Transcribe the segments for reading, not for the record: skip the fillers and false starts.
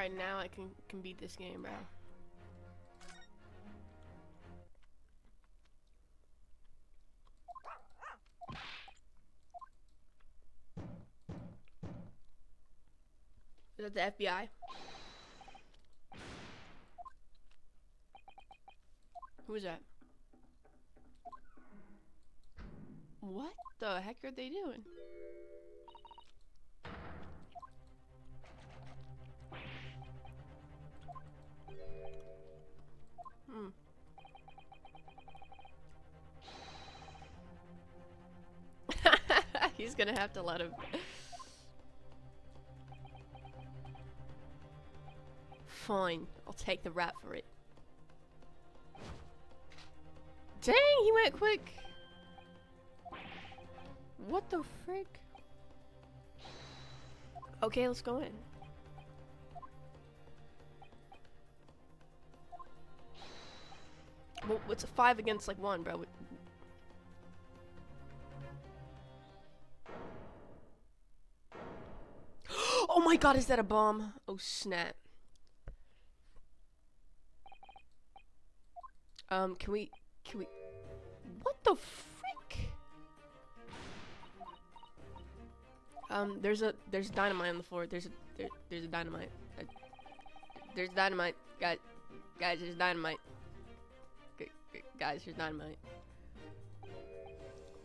Alright, now I can beat this game, bro. Is that the FBI? Who is that? What the heck are they doing? Hmm. He's gonna have to let him. Fine, I'll take the rap for it. Dang, he went quick. What the frick? Okay, let's go in. Well, it's a 5 against like 1, bro. Oh my god, is that a bomb? Oh snap. Can we, what the frick? there's dynamite on the floor. There's a dynamite. There's dynamite. Guys, there's dynamite. Guys, there's dynamite.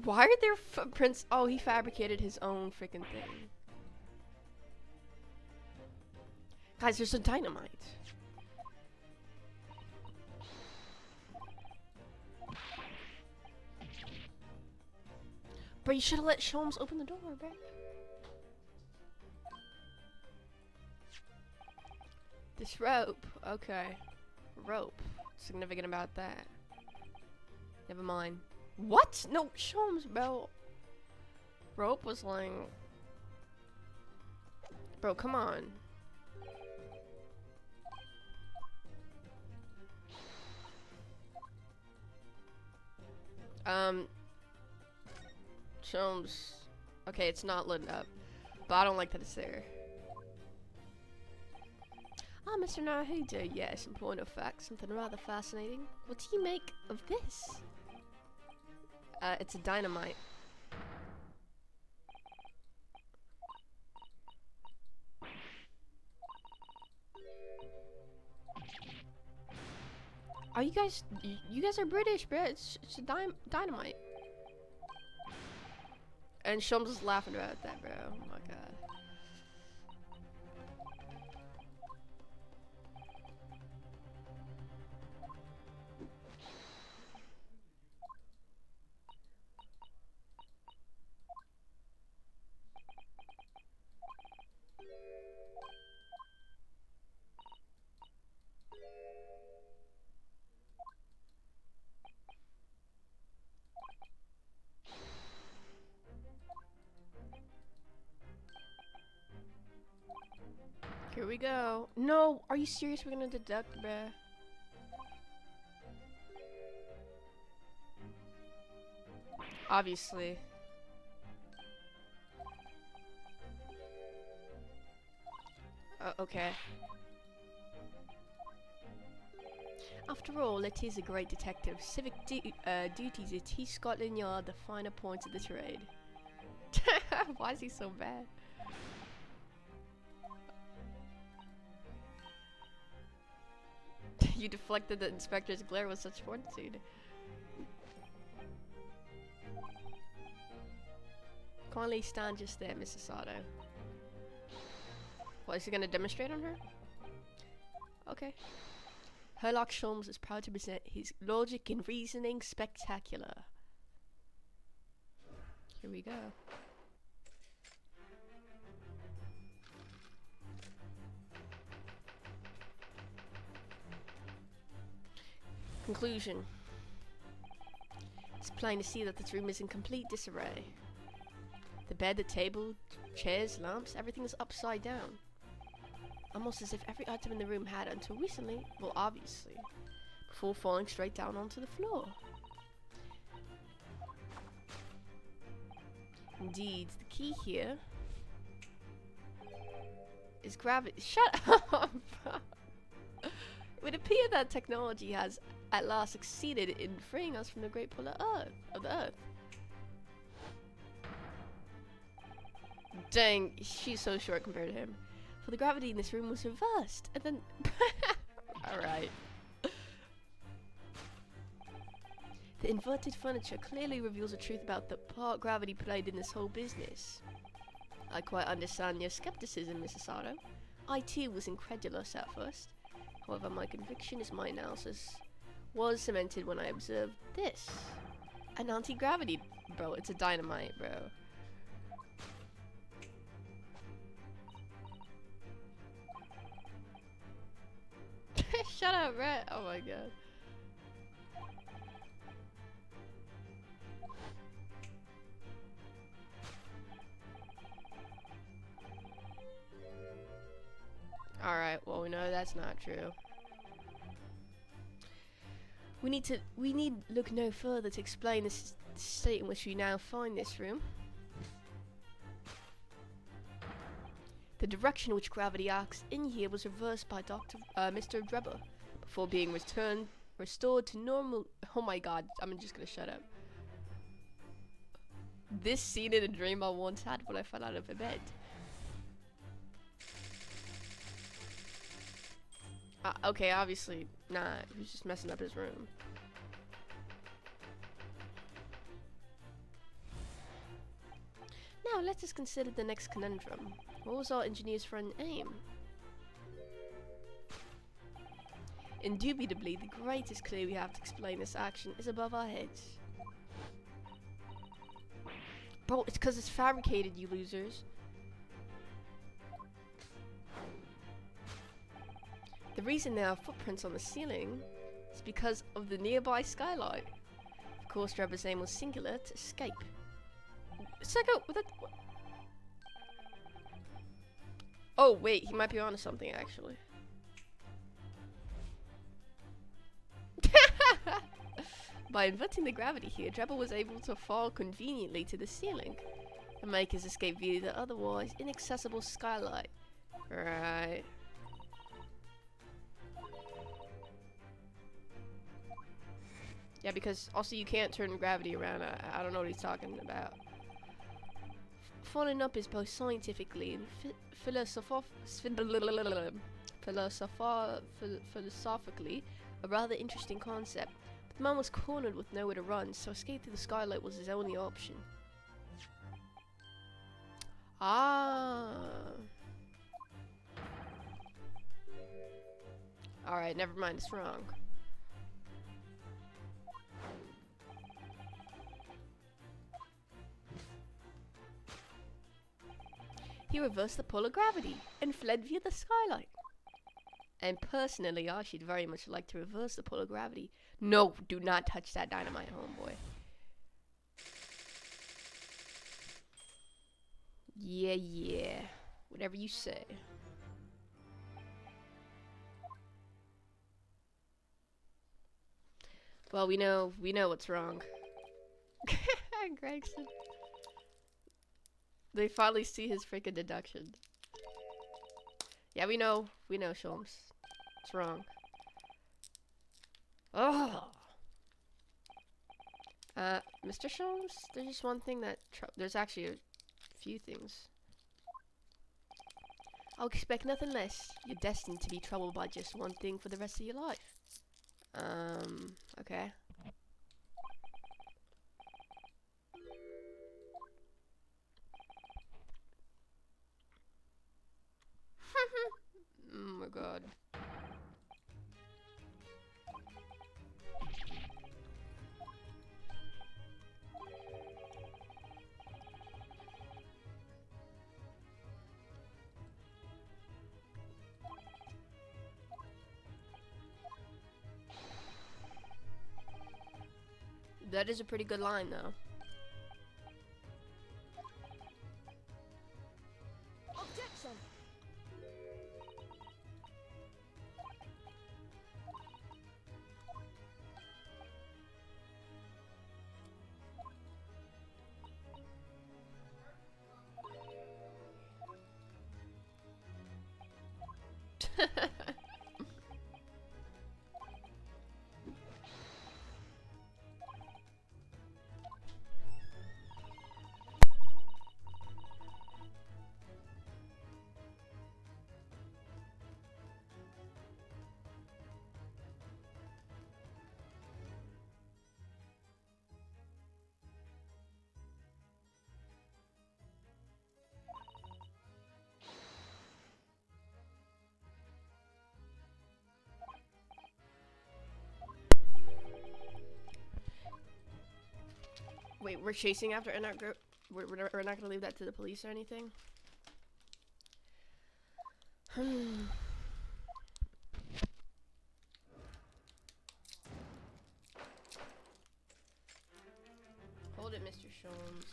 Why are there footprints? Oh, he fabricated his own freaking thing. Guys, there's a dynamite. Bro, you should have let Sholmes open the door, bro. This rope. Okay. Rope. Significant about that. Never mind. What? No, Sholmes, bro. Rope was like... Bro, come on. Sholmes. Okay, it's not lit up. But I don't like that it's there. Ah, Mr. Nahuda, yes, in point of fact, something rather fascinating. What do you make of this? It's a dynamite. Are you guys, you guys are British, bro. It's a dynamite. And Sholmes is laughing about that, bro. Oh my god. Here we go. No, are you serious? We're gonna deduct, bruh. Obviously. Okay. After all, it is a great detective. Civic duties at T Scotland Yard, the finer points of the trade. Why is he so bad? You deflected the inspector's glare with such fortitude. Kindly stand just there, Mrs. Sato. What, is he gonna demonstrate on her? Okay. Herlock Sholmes is proud to present his logic and reasoning spectacular. Here we go. Conclusion. It's plain to see that this room is in complete disarray. The bed, the table, chairs, lamps, everything is upside down. Almost as if every item in the room had until recently, well obviously, before falling straight down onto the floor. Indeed, the key here is gravity. Shut up! It would appear that technology has at last succeeded in freeing us from the great pull of the Earth. Dang, she's so short compared to him. For the gravity in this room was reversed, and then... Alright. The inverted furniture clearly reveals the truth about the part gravity played in this whole business. I quite understand your skepticism, Mrs. Sato. I too was incredulous at first. However, my conviction is my analysis was cemented when I observed this. An anti-gravity, bro. It's a dynamite, bro. Shut up, Rhett. Oh my god. Alright, well we know that's not true. We need look no further to explain the state in which we now find this room. The direction in which gravity acts in here was reversed by Mr. Drebber before being restored to normal. Oh my god, I'm just gonna shut up. This scene in a dream I once had when I fell out of a bed. Okay, obviously not. He was just messing up his room. Now let us consider the next conundrum. What was our engineer's friend aim? Indubitably, the greatest clue we have to explain this action is above our heads. Bro, it's because it's fabricated, you losers. The reason there are footprints on the ceiling is because of the nearby skylight. Of course, Drebber's aim was singular, to escape. Psycho, what? Oh wait, he might be onto something actually. By inverting the gravity here, Drebber was able to fall conveniently to the ceiling and make his escape via the otherwise inaccessible skylight. Right. Yeah, because also you can't turn gravity around. I don't know what he's talking about. Falling up is both scientifically and philosophically a rather interesting concept. But the man was cornered with nowhere to run, so escape through the skylight was his only option. Ah. Alright, never mind, it's wrong. He reversed the pull of gravity and fled via the skylight. And personally, I should very much like to reverse the pull of gravity. No, do not touch that dynamite, homeboy. Yeah. Whatever you say. Well, we know what's wrong. Gregson. They finally see his freaking deduction. Yeah, we know, Sholmes. It's wrong. Oh. Mr. Sholmes, there's just one thing that there's actually a few things. I'll expect nothing less. You're destined to be troubled by just one thing for the rest of your life. Okay. Oh my god. That is a pretty good line, though. Objection! we're chasing after in our group. We're not gonna leave that to the police or anything. Hold it, Mr. Sholmes.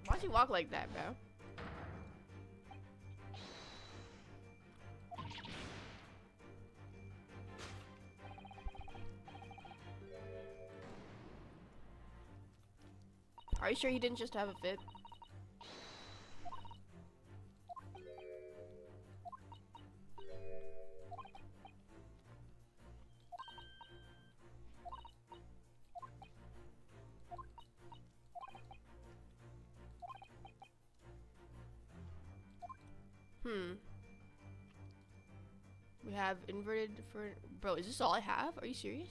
Why'd you walk like that, bro? Are you sure you didn't just have a fit? We have inverted for bro, is this all I have? Are you serious?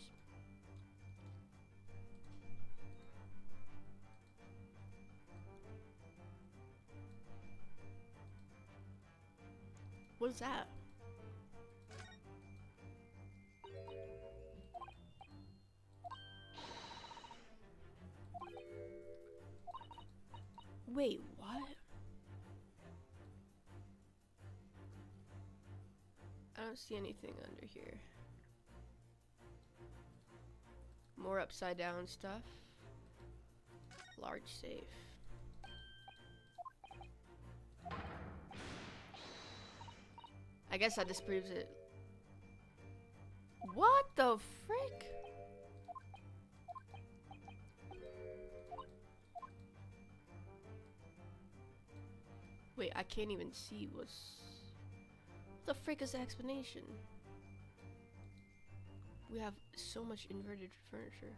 What is that? Wait, what? I don't see anything under here. More upside down stuff. Large safe. I guess that disproves it. What the frick? Wait, I can't even see what's... What the frick is the explanation? We have so much inverted furniture.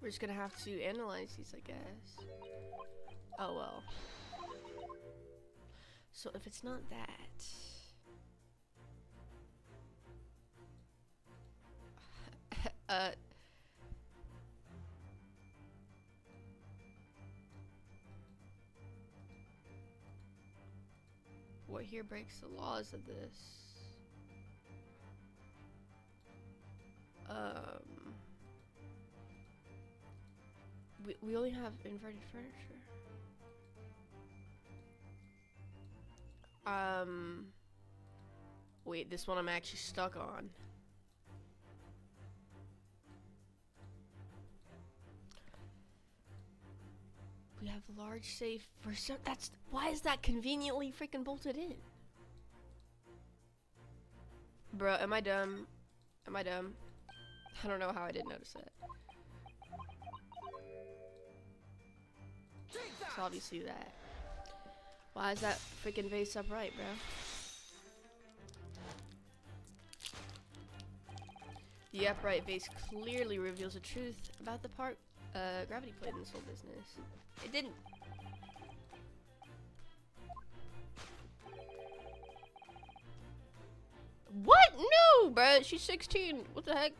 We're just gonna have to analyze these, I guess. Oh well. So if it's not that... What here breaks the laws of this? We only have inverted furniture. Wait, this one I'm actually stuck on. We have large safe for some. That's why is that conveniently freaking bolted in? Bro, am I dumb? Am I dumb? I don't know how I didn't notice that. It's obviously that. Why is that freaking vase upright, bro? The upright vase clearly reveals the truth about the part gravity played in this whole business. It didn't. What? No, bro. She's 16. What the heck?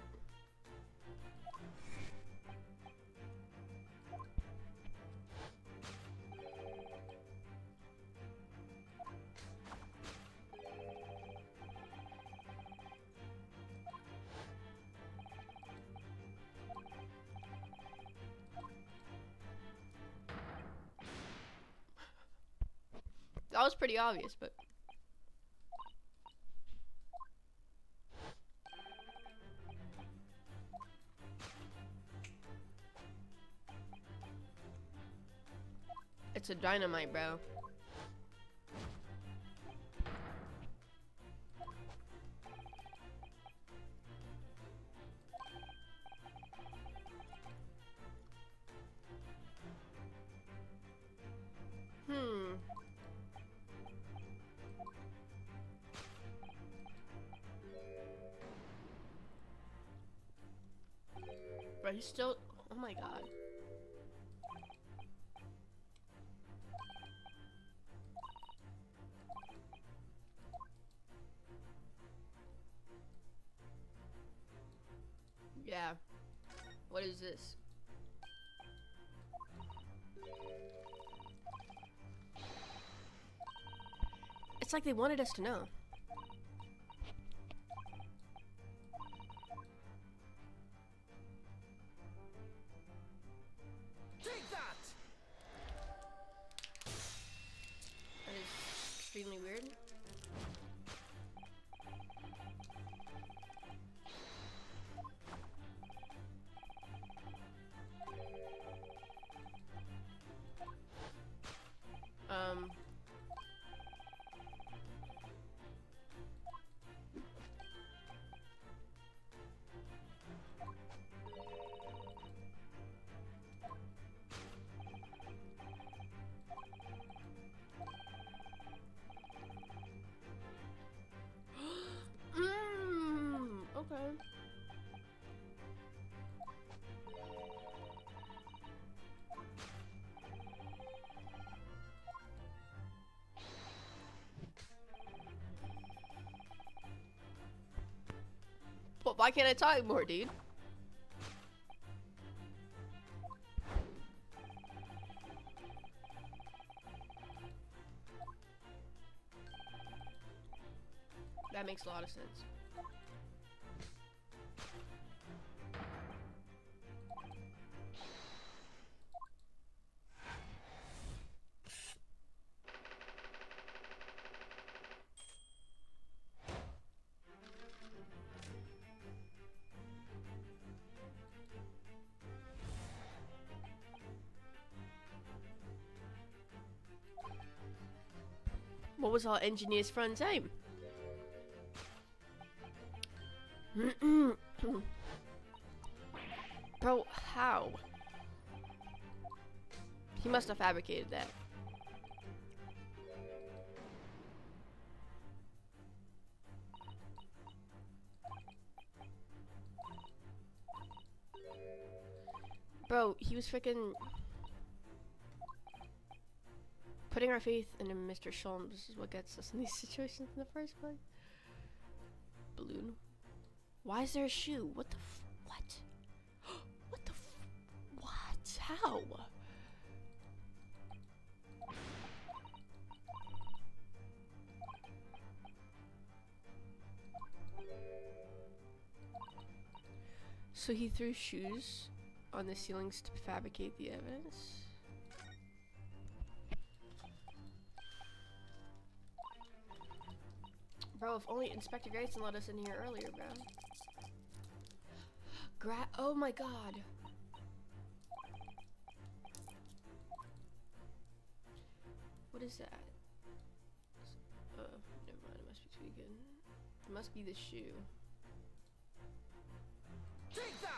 That was pretty obvious, but... It's a dynamite, bro. Bro, he's still... Oh my god. like they wanted us to know. Take that! That is extremely weird. Okay. Well, why can't I talk more, dude? That makes a lot of sense. What was our engineer's friend's aim? Bro, how? He must have fabricated that. Bro, he was freaking putting our faith in Mr. Sholmes is what gets us in these situations in the first place. Balloon. Why is there a shoe? What the what? What the what? How? So he threw shoes on the ceilings to fabricate the evidence. Bro, if only Inspector Grayson let us in here earlier, bro. Oh my god. What is that? Never mind, it must be tweaking. It must be the shoe. Take that!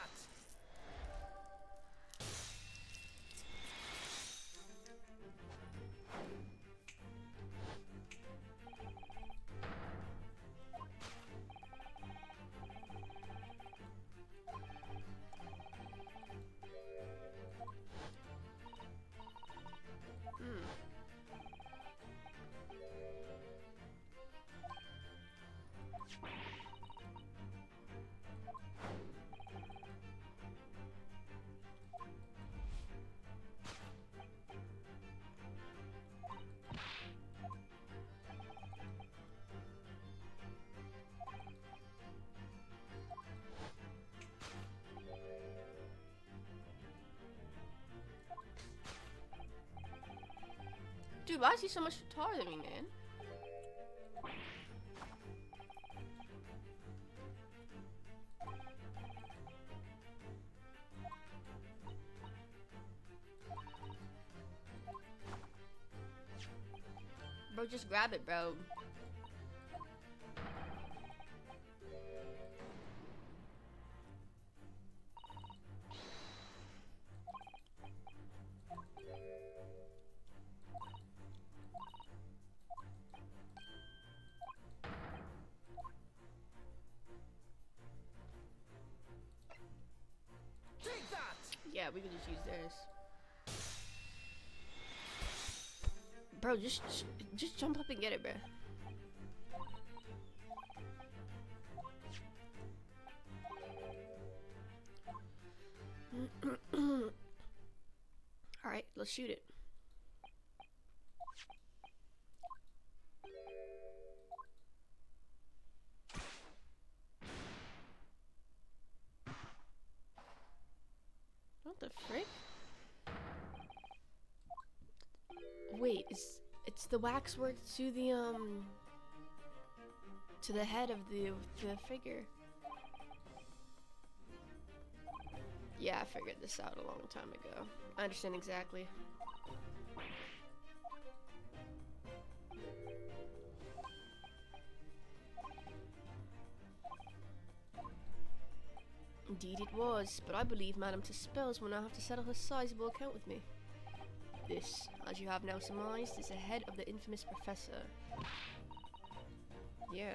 Dude, why is he so much taller than me, man? Bro, just grab it, bro. Take that! Yeah, we could just use this. Bro, just jump up and get it, bro. Alright, let's shoot it. It's the waxwork to the head of the figure. Yeah, I figured this out a long time ago. I understand exactly. Indeed it was, but I believe Madame Tusspells will now have to settle her sizable account with me. This, as you have now surmised, is the head of the infamous professor. Yeah.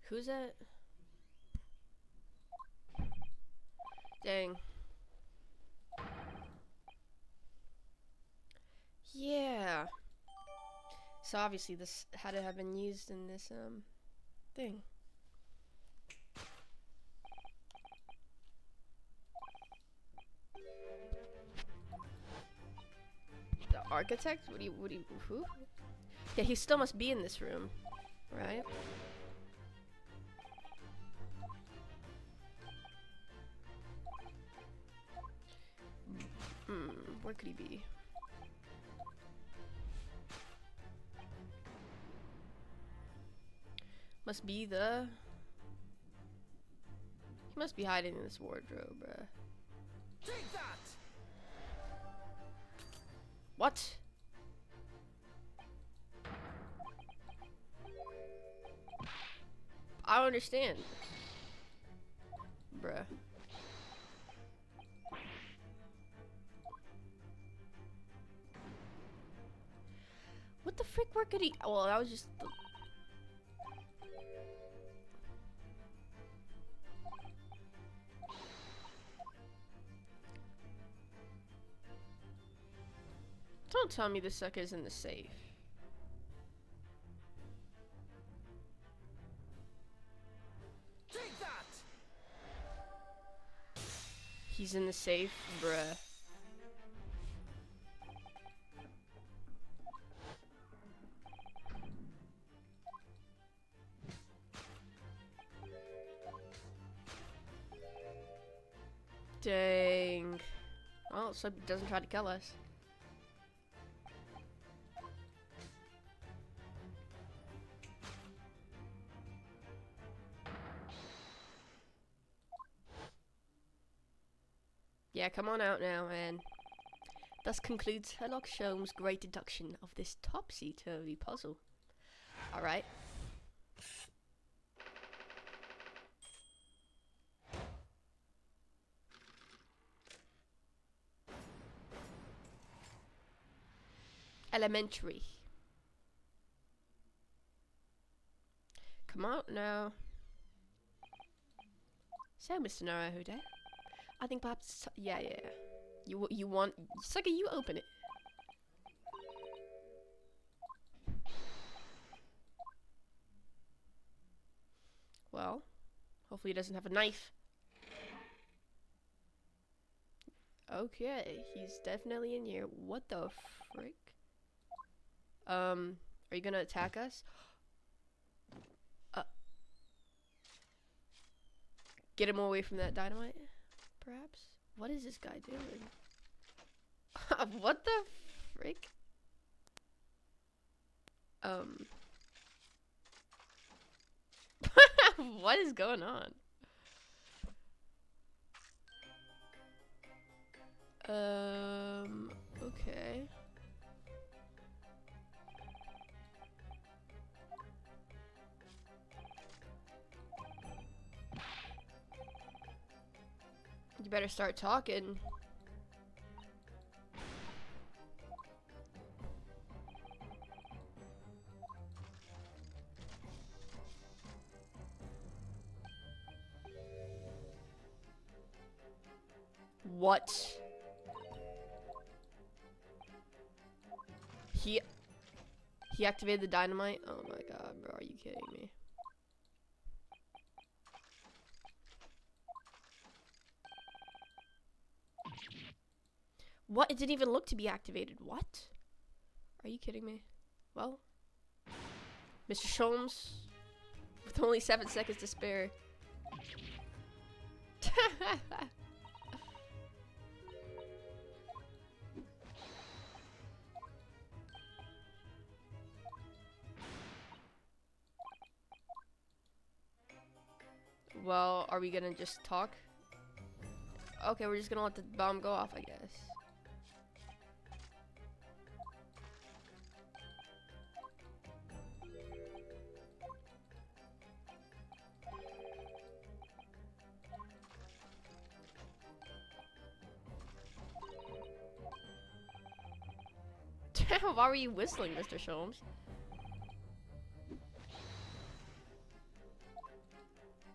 Who's that? Dang. Yeah. So obviously this had to have been used in this thing. The architect? Who? Yeah, he still must be in this room, right? Where could he be? Must be the... He must be hiding in this wardrobe, bruh. Take that! What? I don't understand. Bruh. What the frick? Where could he? Well, that was just. Don't tell me this sucker's in the safe. Take that! He's in the safe, bruh. Dang. Well, so he doesn't try to kill us. Yeah, come on out now, man. Thus concludes Sherlock Sholmes' great deduction of this topsy-turvy puzzle. Alright. Elementary. Come out now. So, Mr. Naruhodo, I think perhaps yeah. You want sucker? You open it. Well, hopefully he doesn't have a knife. Okay, he's definitely in here. What the frick? Are you gonna attack us? Get him away from that dynamite, perhaps? What is this guy doing? What the frick? What is going on? Okay. You better start talking. What? He activated the dynamite? Oh my god, bro, are you kidding me? What? It didn't even look to be activated. What? Are you kidding me? Well, Mr. Sholmes, Only 7 seconds to spare. Well, are we gonna just talk? Okay, we're just gonna let the bomb go off, I guess. Why were you whistling, Mr. Sholmes?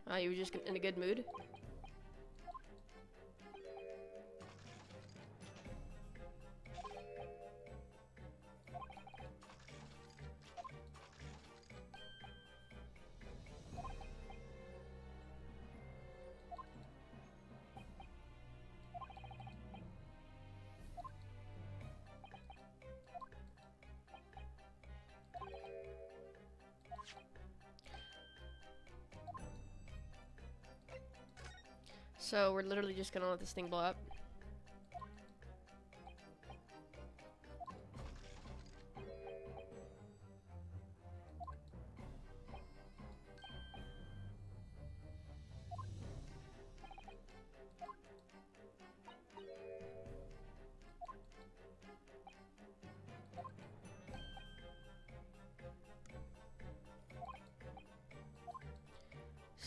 Oh, you were just in a good mood? So we're literally just gonna let this thing blow up.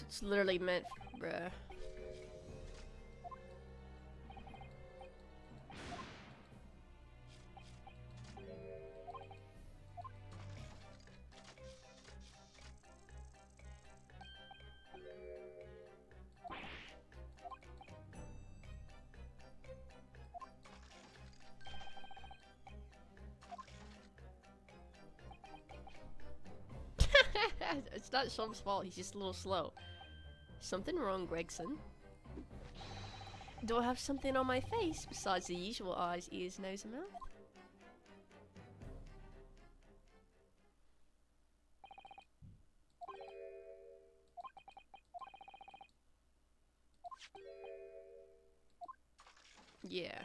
It's literally meant, bruh. It's not Shum's fault, he's just a little slow. Something wrong, Gregson? Do I have something on my face besides the usual eyes, ears, nose, and mouth? Yeah.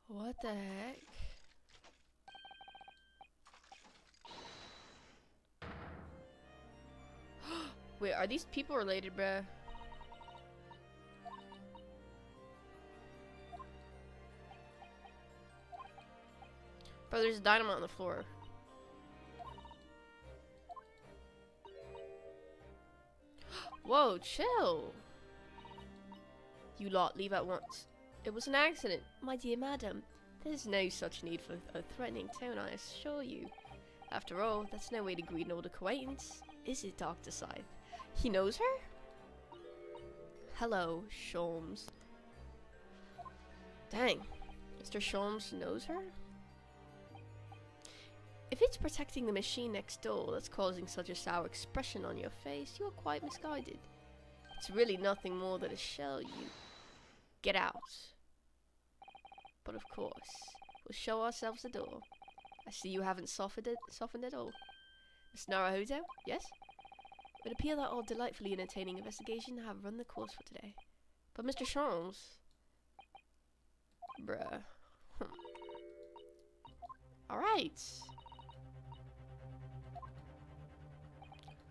What the heck? Wait, are these people related, bruh? Bro, there's dynamite on the floor. Whoa, chill! You lot, leave at once. It was an accident, my dear madam. There's no such need for a threatening tone, I assure you. After all, that's no way to greet an old acquaintance, is it, Dr. Scythe? He knows her? Hello, Sholmes. Dang, Mr. Sholmes knows her? If it's protecting the machine next door that's causing such a sour expression on your face, you are quite misguided. It's really nothing more than a shell, you... Get out. But of course, we'll show ourselves the door. I see you haven't softened at all. Miss Naruhodo, yes? It would appear that our delightfully entertaining investigation have run the course for today. But Mr. Sholmes... Bruh. Alright.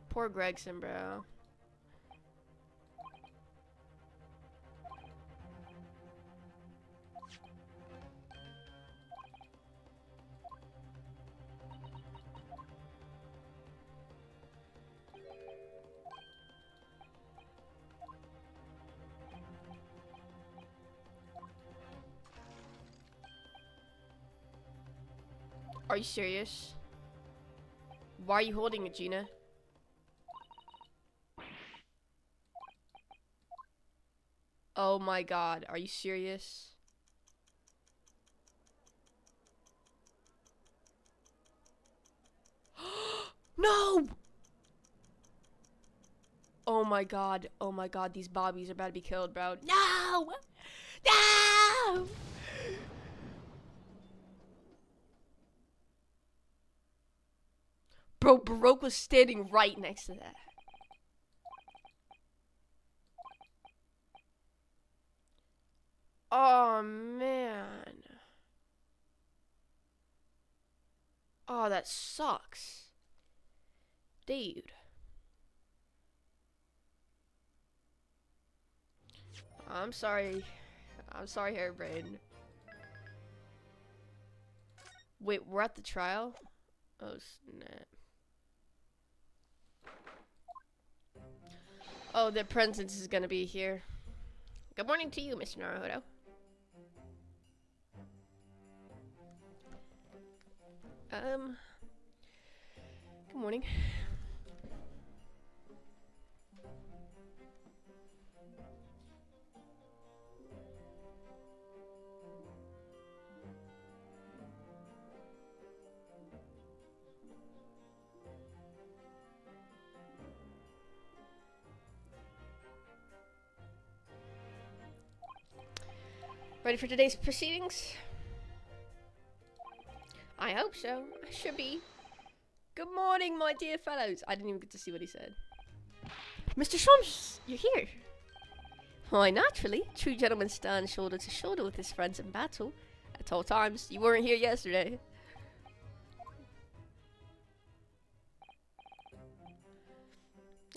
Poor Gregson, bro. Are you serious? Why are you holding it, Gina? Oh my god, are you serious? No! Oh my god, these bobbies are about to be killed, bro. No! No! Bro, Baroque was standing right next to that. Oh, man. Oh, that sucks. Dude. I'm sorry. I'm sorry, Hairbrain. Wait, we're at the trial? Oh, snap. Oh, the presence is gonna be here. Good morning to you, Mr. Naruhodo. Good morning. Ready for today's proceedings? I hope so. I should be. Good morning, my dear fellows. I didn't even get to see what he said. Mr. Sholmes, you're here. Why, naturally. True gentlemen stand shoulder to shoulder with his friends in battle. At all times. You weren't here yesterday.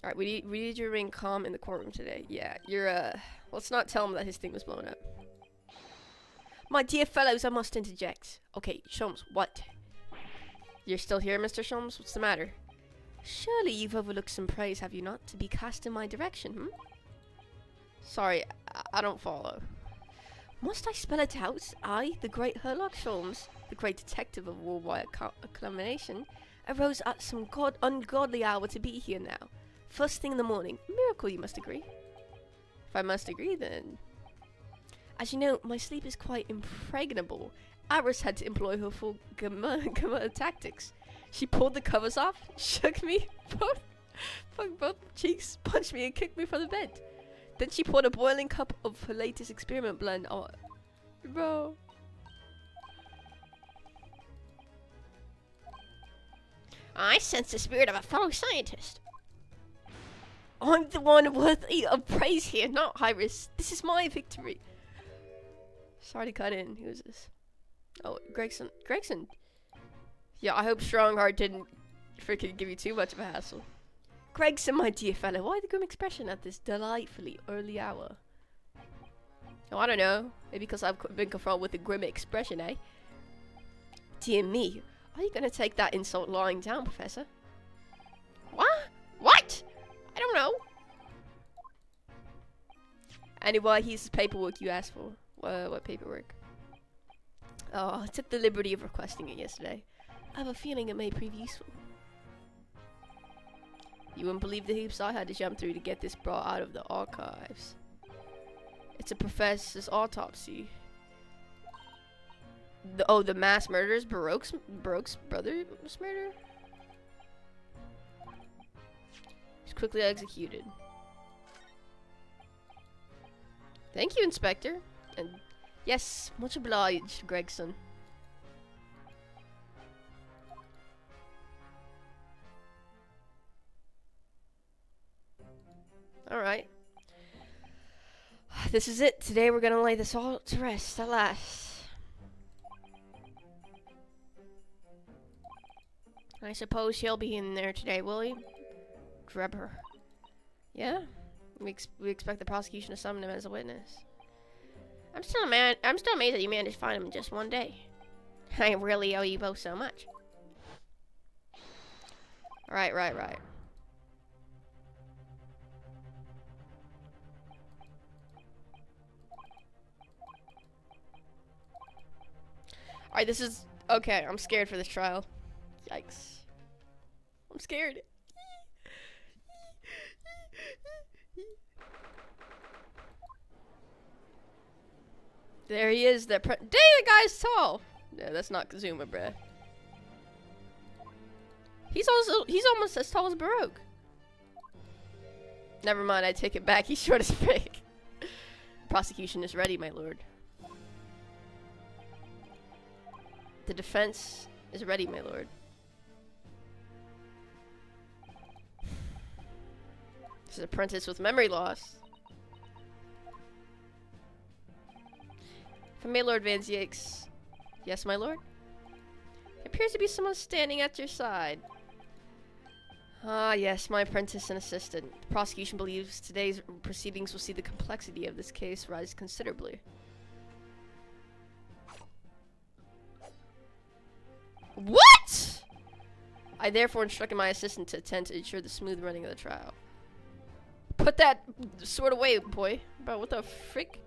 Alright, we need you to remain calm in the courtroom today. Yeah, you're, let's not tell him that his thing was blown up. My dear fellows, I must interject. Okay, Sholmes, what? You're still here, Mr. Sholmes? What's the matter? Surely you've overlooked some praise, have you not, to be cast in my direction, hmm? Sorry, I don't follow. Must I spell it out? I, the great Herlock Sholmes, the great detective of worldwide acclamation, arose at some ungodly hour to be here now. First thing in the morning. Miracle, you must agree. If I must agree, then... As you know, my sleep is quite impregnable. Iris had to employ her full gamma tactics. She pulled the covers off, shook me, both cheeks, punched me, and kicked me from the bed. Then she poured a boiling cup of her latest experiment blend on... Bro. I sense the spirit of a fellow scientist. I'm the one worthy of praise here, not Iris. This is my victory. Sorry to cut in. Who is this? Oh, Gregson. Gregson. Yeah, I hope Strongheart didn't freaking give you too much of a hassle. Gregson, my dear fellow, why the grim expression at this delightfully early hour? Oh, I don't know. Maybe because I've been confronted with a grim expression, eh? Dear me. Are you gonna take that insult lying down, Professor? What? What? I don't know. Anyway, here's the paperwork you asked for. What paperwork? Oh, I took the liberty of requesting it yesterday. I have a feeling it may prove useful. You wouldn't believe the hoops I had to jump through to get this brought out of the archives. It's a professor's autopsy. The mass murderers? Baroque's brother was murdered? He's quickly executed. Thank you, Inspector. And yes, much obliged, Gregson. Alright. This is it. Today we're gonna lay this all to rest at last. I suppose he'll be in there today, will he? Grab her. Yeah? We expect the prosecution to summon him as a witness. I'm still amazed that you managed to find him in just one day. I really owe you both so much. Right. Alright, this is... Okay, I'm scared for this trial. Yikes. I'm scared. There he is. Dang, the guy's tall. Yeah, that's not Kazuma, bruh. He's almost as tall as Baroque. Never mind, I take it back. He's short as frick. Prosecution is ready, my lord. The defense is ready, my lord. This is apprentice with memory loss. From my Lord Van Zieks. Yes, my lord? There appears to be someone standing at your side. Ah, yes, my apprentice and assistant. The prosecution believes today's proceedings will see the complexity of this case rise considerably. What?! I therefore instructed my assistant to attend to ensure the smooth running of the trial. Put that sword away, boy. Bro, what the frick?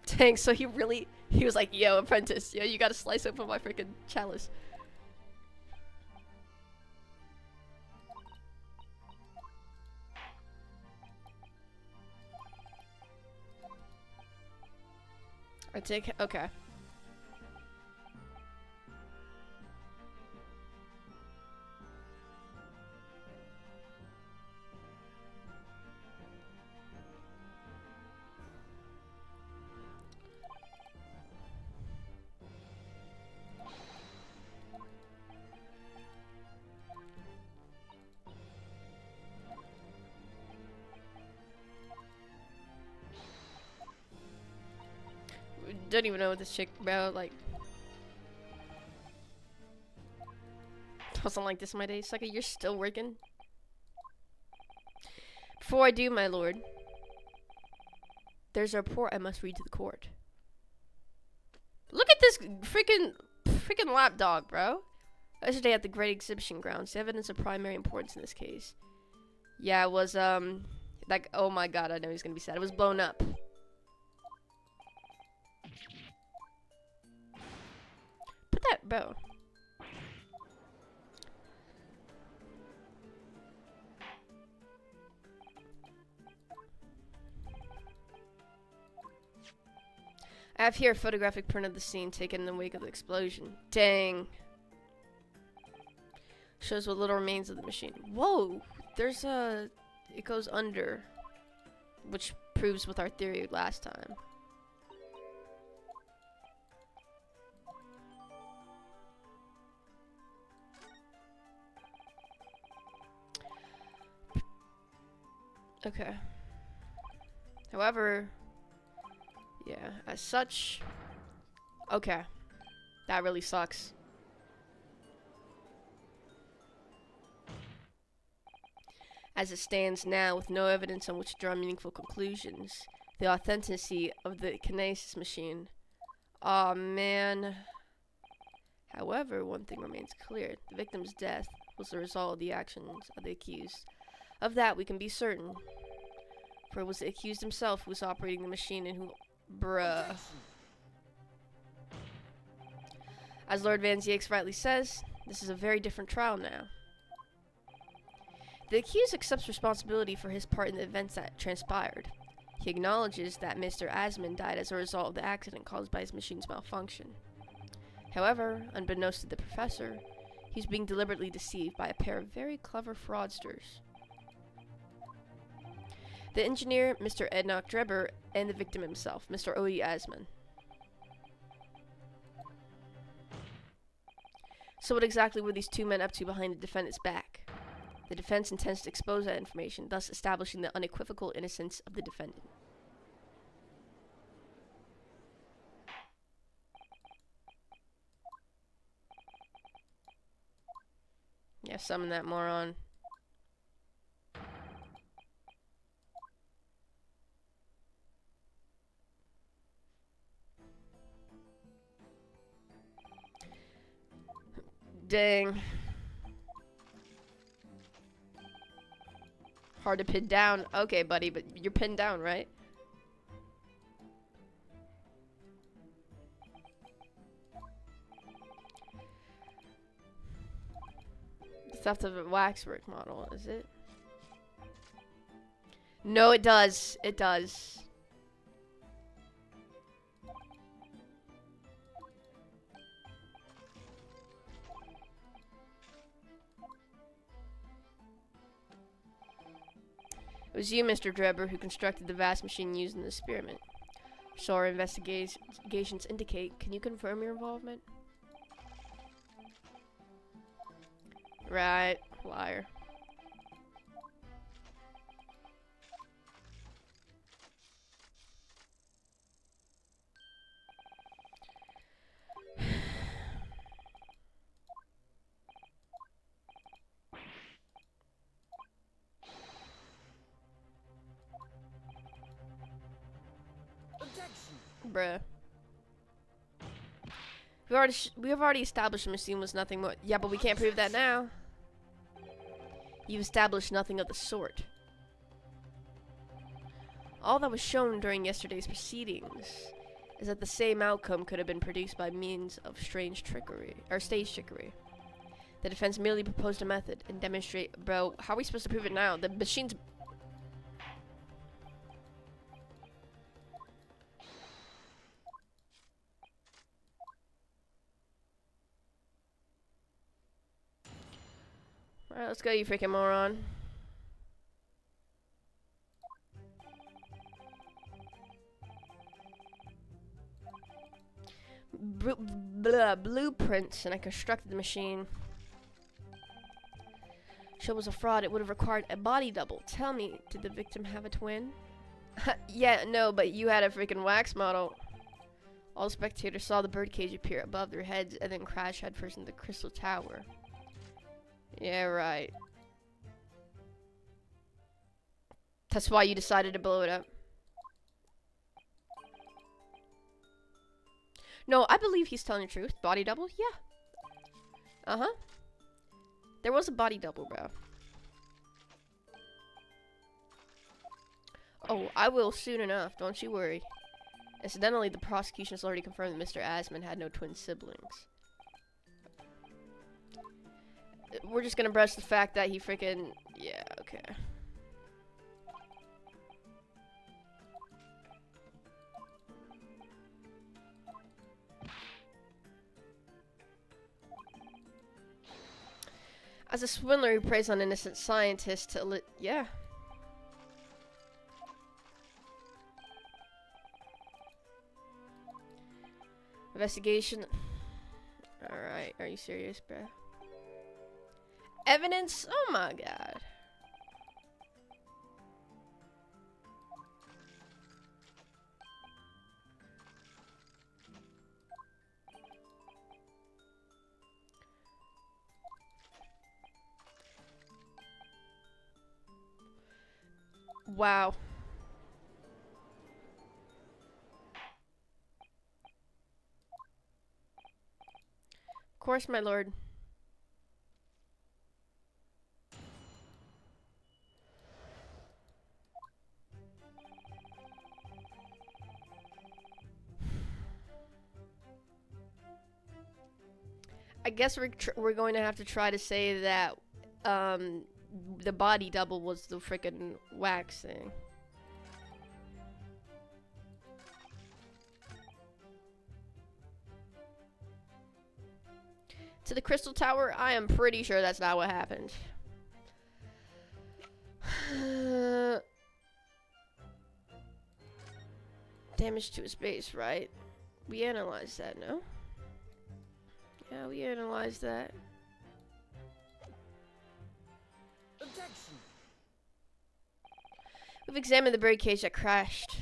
Dang, so he was like, yo, apprentice, yo, you gotta slice open my freaking chalice. I take, okay. Don't even know what this chick about, like. Wasn't like this in my day. Sucker, you're still working? Before I do, my lord, there's a report I must read to the court. Look at this freaking lapdog, bro. Yesterday at the Great Exhibition Grounds, the evidence of primary importance in this case. Yeah, it was, like, oh my god, I know he's gonna be sad. It was blown up. Put that, bro. I have here a photographic print of the scene taken in the wake of the explosion. Dang. Shows what little remains of the machine. Whoa! There's a... It goes under. Which proves with our theory last time. Okay. However... Yeah, as such... Okay. That really sucks. As it stands now, with no evidence on which to draw meaningful conclusions, the authenticity of the kinesis machine. Aw, man. However, one thing remains clear. The victim's death was the result of the actions of the accused. Of that we can be certain. For it was the accused himself who was operating the machine and who... Bruh. As Lord Van Zieks rightly says, this is a very different trial now. The accused accepts responsibility for his part in the events that transpired. He acknowledges that Mr. Asman died as a result of the accident caused by his machine's malfunction. However, unbeknownst to the professor, he's being deliberately deceived by a pair of very clever fraudsters. The engineer, Mr. Enoch Drebber, and the victim himself, Mr. Odie Asman. So what exactly were these two men up to behind the defendant's back? The defense intends to expose that information, thus establishing the unequivocal innocence of the defendant. Yeah, summon that moron. Dang. Hard to pin down. Okay, buddy, but you're pinned down, right? Theft of a waxwork model, is it? No, it does. It does. It was you, Mr. Drebber, who constructed the vast machine used in the experiment. So our investigations indicate. Can you confirm your involvement? Right. Liar. Bruh. We have already established the machine was nothing more. Yeah, but we can't prove that now. You've established nothing of the sort. All that was shown during yesterday's proceedings is that the same outcome could have been produced by means of strange trickery, or stage trickery. The defense merely proposed a method and demonstrate. Bro, how are we supposed to prove it now? The machine's. Alright, let's go, you freaking moron. Blueprints, and I constructed the machine. Show was a fraud. It would have required a body double. Tell me, did the victim have a twin? Yeah, no, but you had a freaking wax model. All spectators saw the birdcage appear above their heads and then crash headfirst into the crystal tower. Yeah, right. That's why you decided to blow it up. No, I believe he's telling the truth. Body double? Yeah. Uh-huh. There was a body double, bro. Oh, I will soon enough. Don't you worry. Incidentally, the prosecution has already confirmed that Mr. Asman had no twin siblings. We're just gonna brush the fact that he freaking... Yeah, okay. As a swindler who preys on innocent scientists to yeah. Investigation. Alright, are you serious, bro? Evidence? Oh my god. Wow. Of course, my lord. I guess we're going to have to try to say that the body double was the frickin' wax thing. To the crystal tower? I am pretty sure that's not what happened. Damage to his base, right? We analyzed that, no? Yeah, we analyzed that. Objection. We've examined the birdcage that crashed.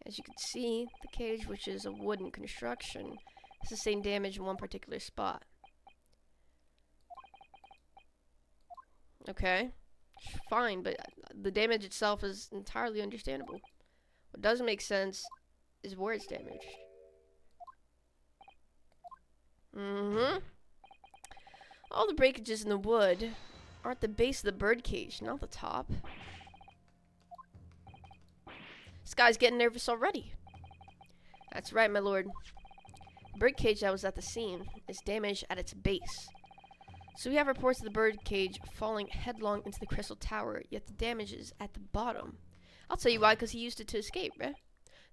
As you can see, the cage, which is a wooden construction, has sustained damage in one particular spot. Okay, fine, but the damage itself is entirely understandable. What doesn't make sense is where it's damaged. All the breakages in the wood are at the base of the birdcage, not the top. This guy's getting nervous already. That's right, my lord. The birdcage that was at the scene is damaged at its base. So we have reports of the birdcage falling headlong into the crystal tower, yet the damage is at the bottom. I'll tell you why, because he used it to escape, bruh.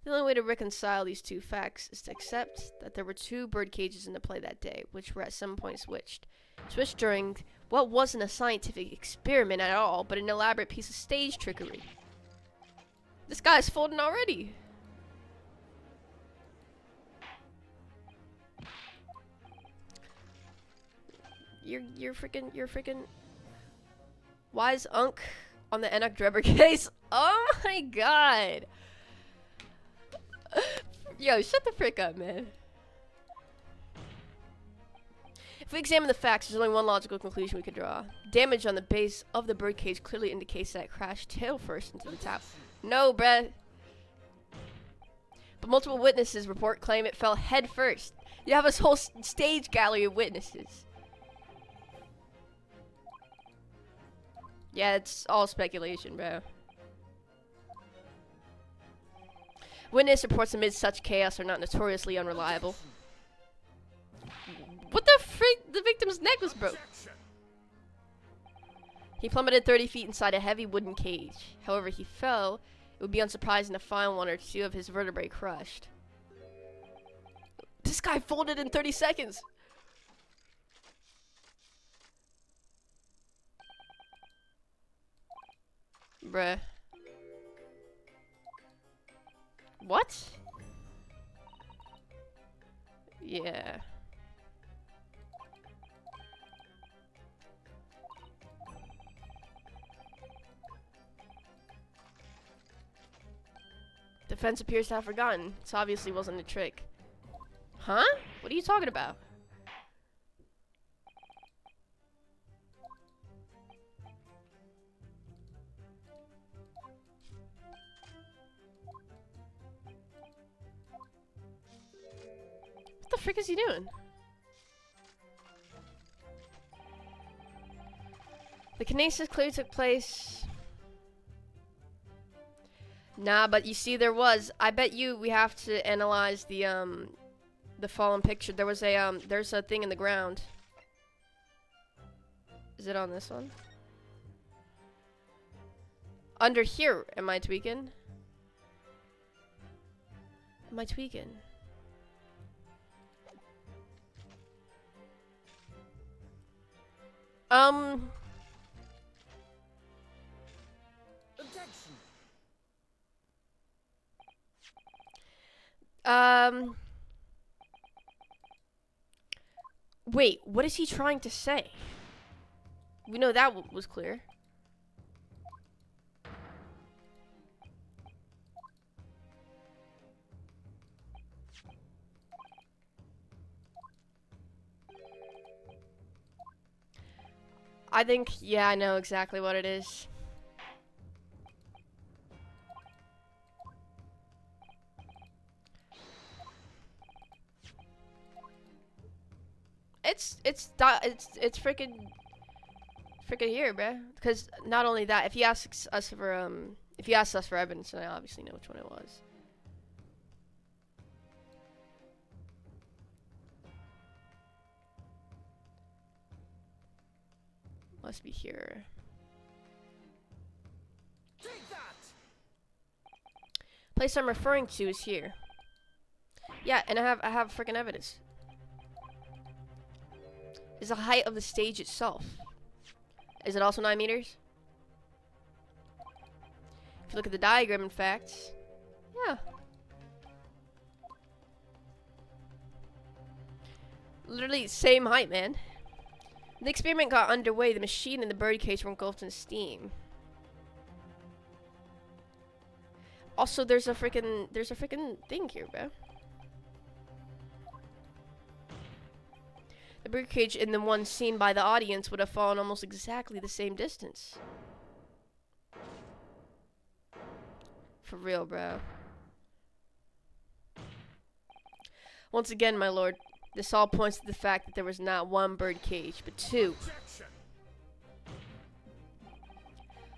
The only way to reconcile these two facts is to accept that there were two bird cages into play that day, which were at some point switched. Switched during what wasn't a scientific experiment at all, but an elaborate piece of stage trickery. This guy's folding already. You're freaking. Why is Unk on the Enoch Drebber case? Oh my god. Yo, shut the frick up, man. If we examine the facts, there's only one logical conclusion we could draw. Damage on the base of the birdcage clearly indicates that it crashed tail first into the top. No, bruh. But multiple witnesses report claim it fell head first. You have a whole stage gallery of witnesses. Yeah, it's all speculation, bro. Witness reports amid such chaos are not notoriously unreliable. What the freak? The victim's neck was broke. He plummeted 30 feet inside a heavy wooden cage. However, he fell. It would be unsurprising to find one or two of his vertebrae crushed. This guy folded in 30 seconds. Bruh. What? Yeah. Defense appears to have forgotten. This obviously wasn't a trick. Huh? What are you talking about? What the frick is he doing? The kinesis clearly took place. Nah, but you see, there was. I bet you we have to analyze the fallen picture. There was a there's a thing in the ground. Is it on this one? Under here, am I tweaking? Am I tweaking? Wait, what is he trying to say? We know that was clear. I think, yeah, I know exactly what it is. It's freaking here, bruh. Because not only that, if he asks us for evidence, then I obviously know which one it was. Must be here. Take that! Place I'm referring to is here. Yeah, and I have freaking evidence. Is the height of the stage itself. Is it also 9 meters? If you look at the diagram, in fact, yeah. Literally same height, man. When the experiment got underway, the machine and the birdcage were engulfed in steam. Also, there's a freaking thing here, bro. The birdcage and the one seen by the audience would have fallen almost exactly the same distance. For real, bro. Once again, my lord, this all points to the fact that there was not one birdcage, but 2.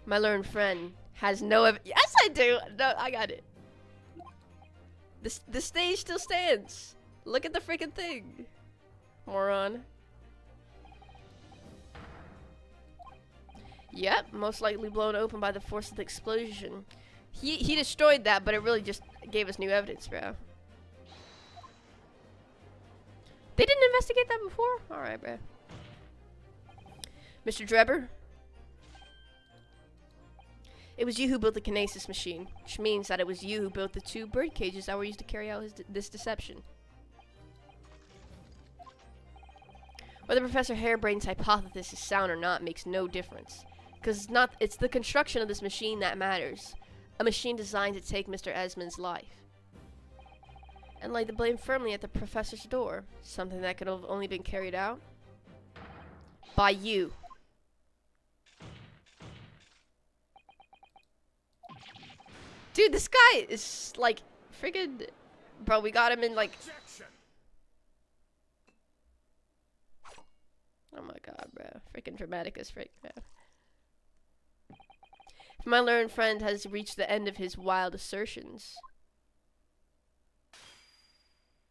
My learned friend has no Yes, I do! No, I got it. The stage still stands. Look at the freaking thing. Moron. Yep, most likely blown open by the force of the explosion. He destroyed that, but it really just gave us new evidence, bro. They didn't investigate that before? Alright, bro. Mr. Drebber? It was you who built the kinesis machine, which means that it was you who built the 2 bird cages that were used to carry out this deception. Whether Professor Harebrain's hypothesis is sound or not makes no difference, because it's the construction of this machine that matters. A machine designed to take Mr. Esmond's life. And lay the blame firmly at the professor's door, something that could have only been carried out by you. Dude, this guy is like friggin' Bro, we got him in like... Objection. Oh my god, bro. Freaking dramatic as frick, man. My learned friend has reached the end of his wild assertions.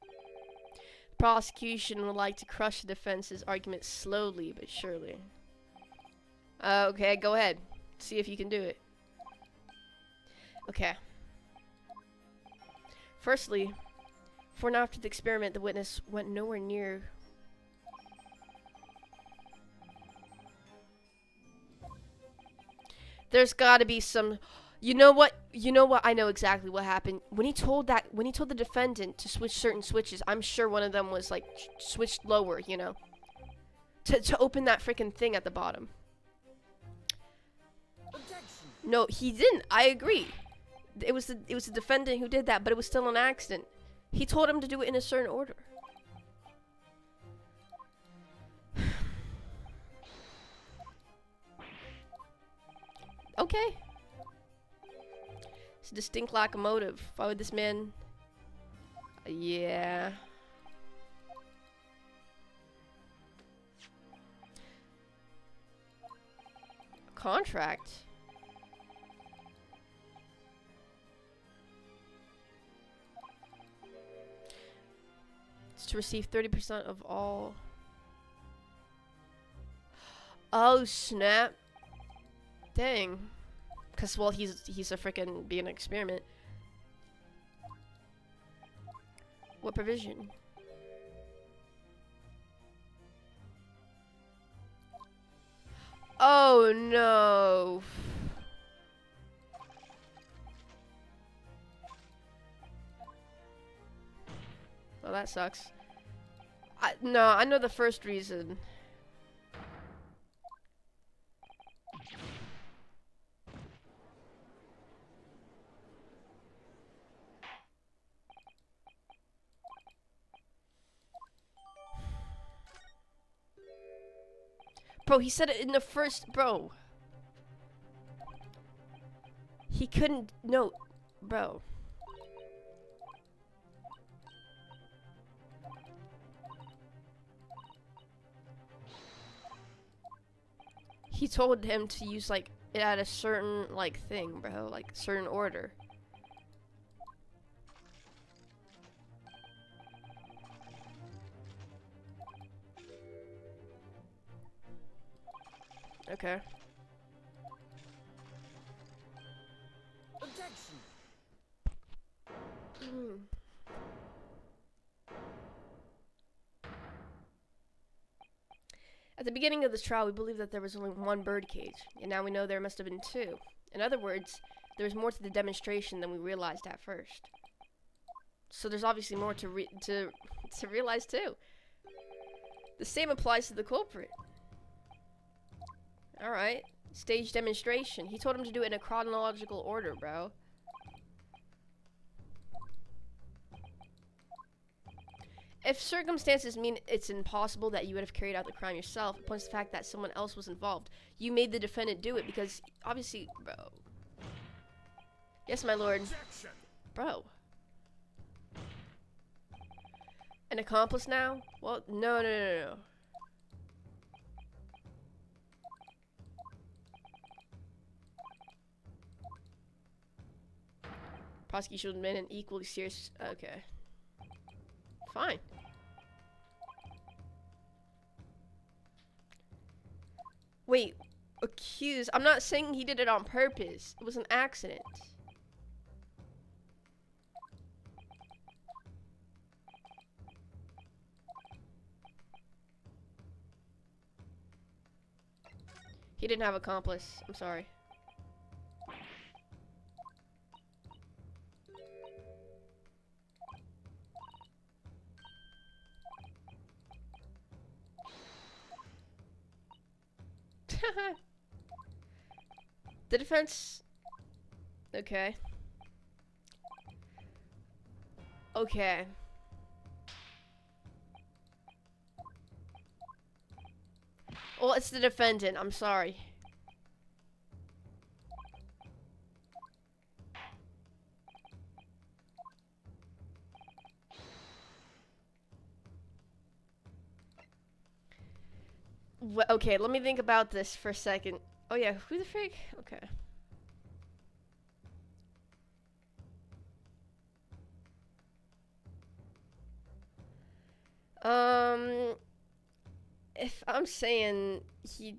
The prosecution would like to crush the defense's argument slowly but surely. Okay, go ahead. See if you can do it. Okay. Firstly, before and after the experiment, the witness went nowhere near. There's gotta be some. You know what? You know what? I know exactly what happened. When he told the defendant to switch certain switches, I'm sure one of them was like switched lower, you know, to open that freaking thing at the bottom. Objection. No, he didn't. I agree. It was the defendant who did that, but it was still an accident. He told him to do it in a certain order. Okay. It's a distinct lack of motive. Why would this man... Yeah. Contract? It's to receive 30% of all... Oh, snap. Dang. Cause well, he's a freaking being an experiment. What provision? Oh no. Well, that sucks. No, I know the first reason. Bro, he said it in the first... Bro. He couldn't... No. Bro. He told him to use, like, it at a certain, like, thing, bro. Like, certain order. Okay. Objection. At the beginning of this trial, we believed that there was only one bird cage, and now we know there must have been two. In other words, there was more to the demonstration than we realized at first. So there's obviously more to realize too. The same applies to the culprit. All right, stage demonstration. He told him to do it in a chronological order, bro. If circumstances mean it's impossible that you would have carried out the crime yourself, it points to the fact that someone else was involved. You made the defendant do it because, obviously, bro. Yes, my lord. Objection. Bro. An accomplice now? Well, no. Prosecution would have been an equally serious... Okay. Fine. Wait, accused. I'm not saying he did it on purpose. It was an accident. He didn't have accomplice. I'm sorry. The defense... Okay. Okay. Well, it's the defendant. I'm sorry. Okay, let me think about this for a second. Oh yeah, who the frig? Okay. If I'm saying he...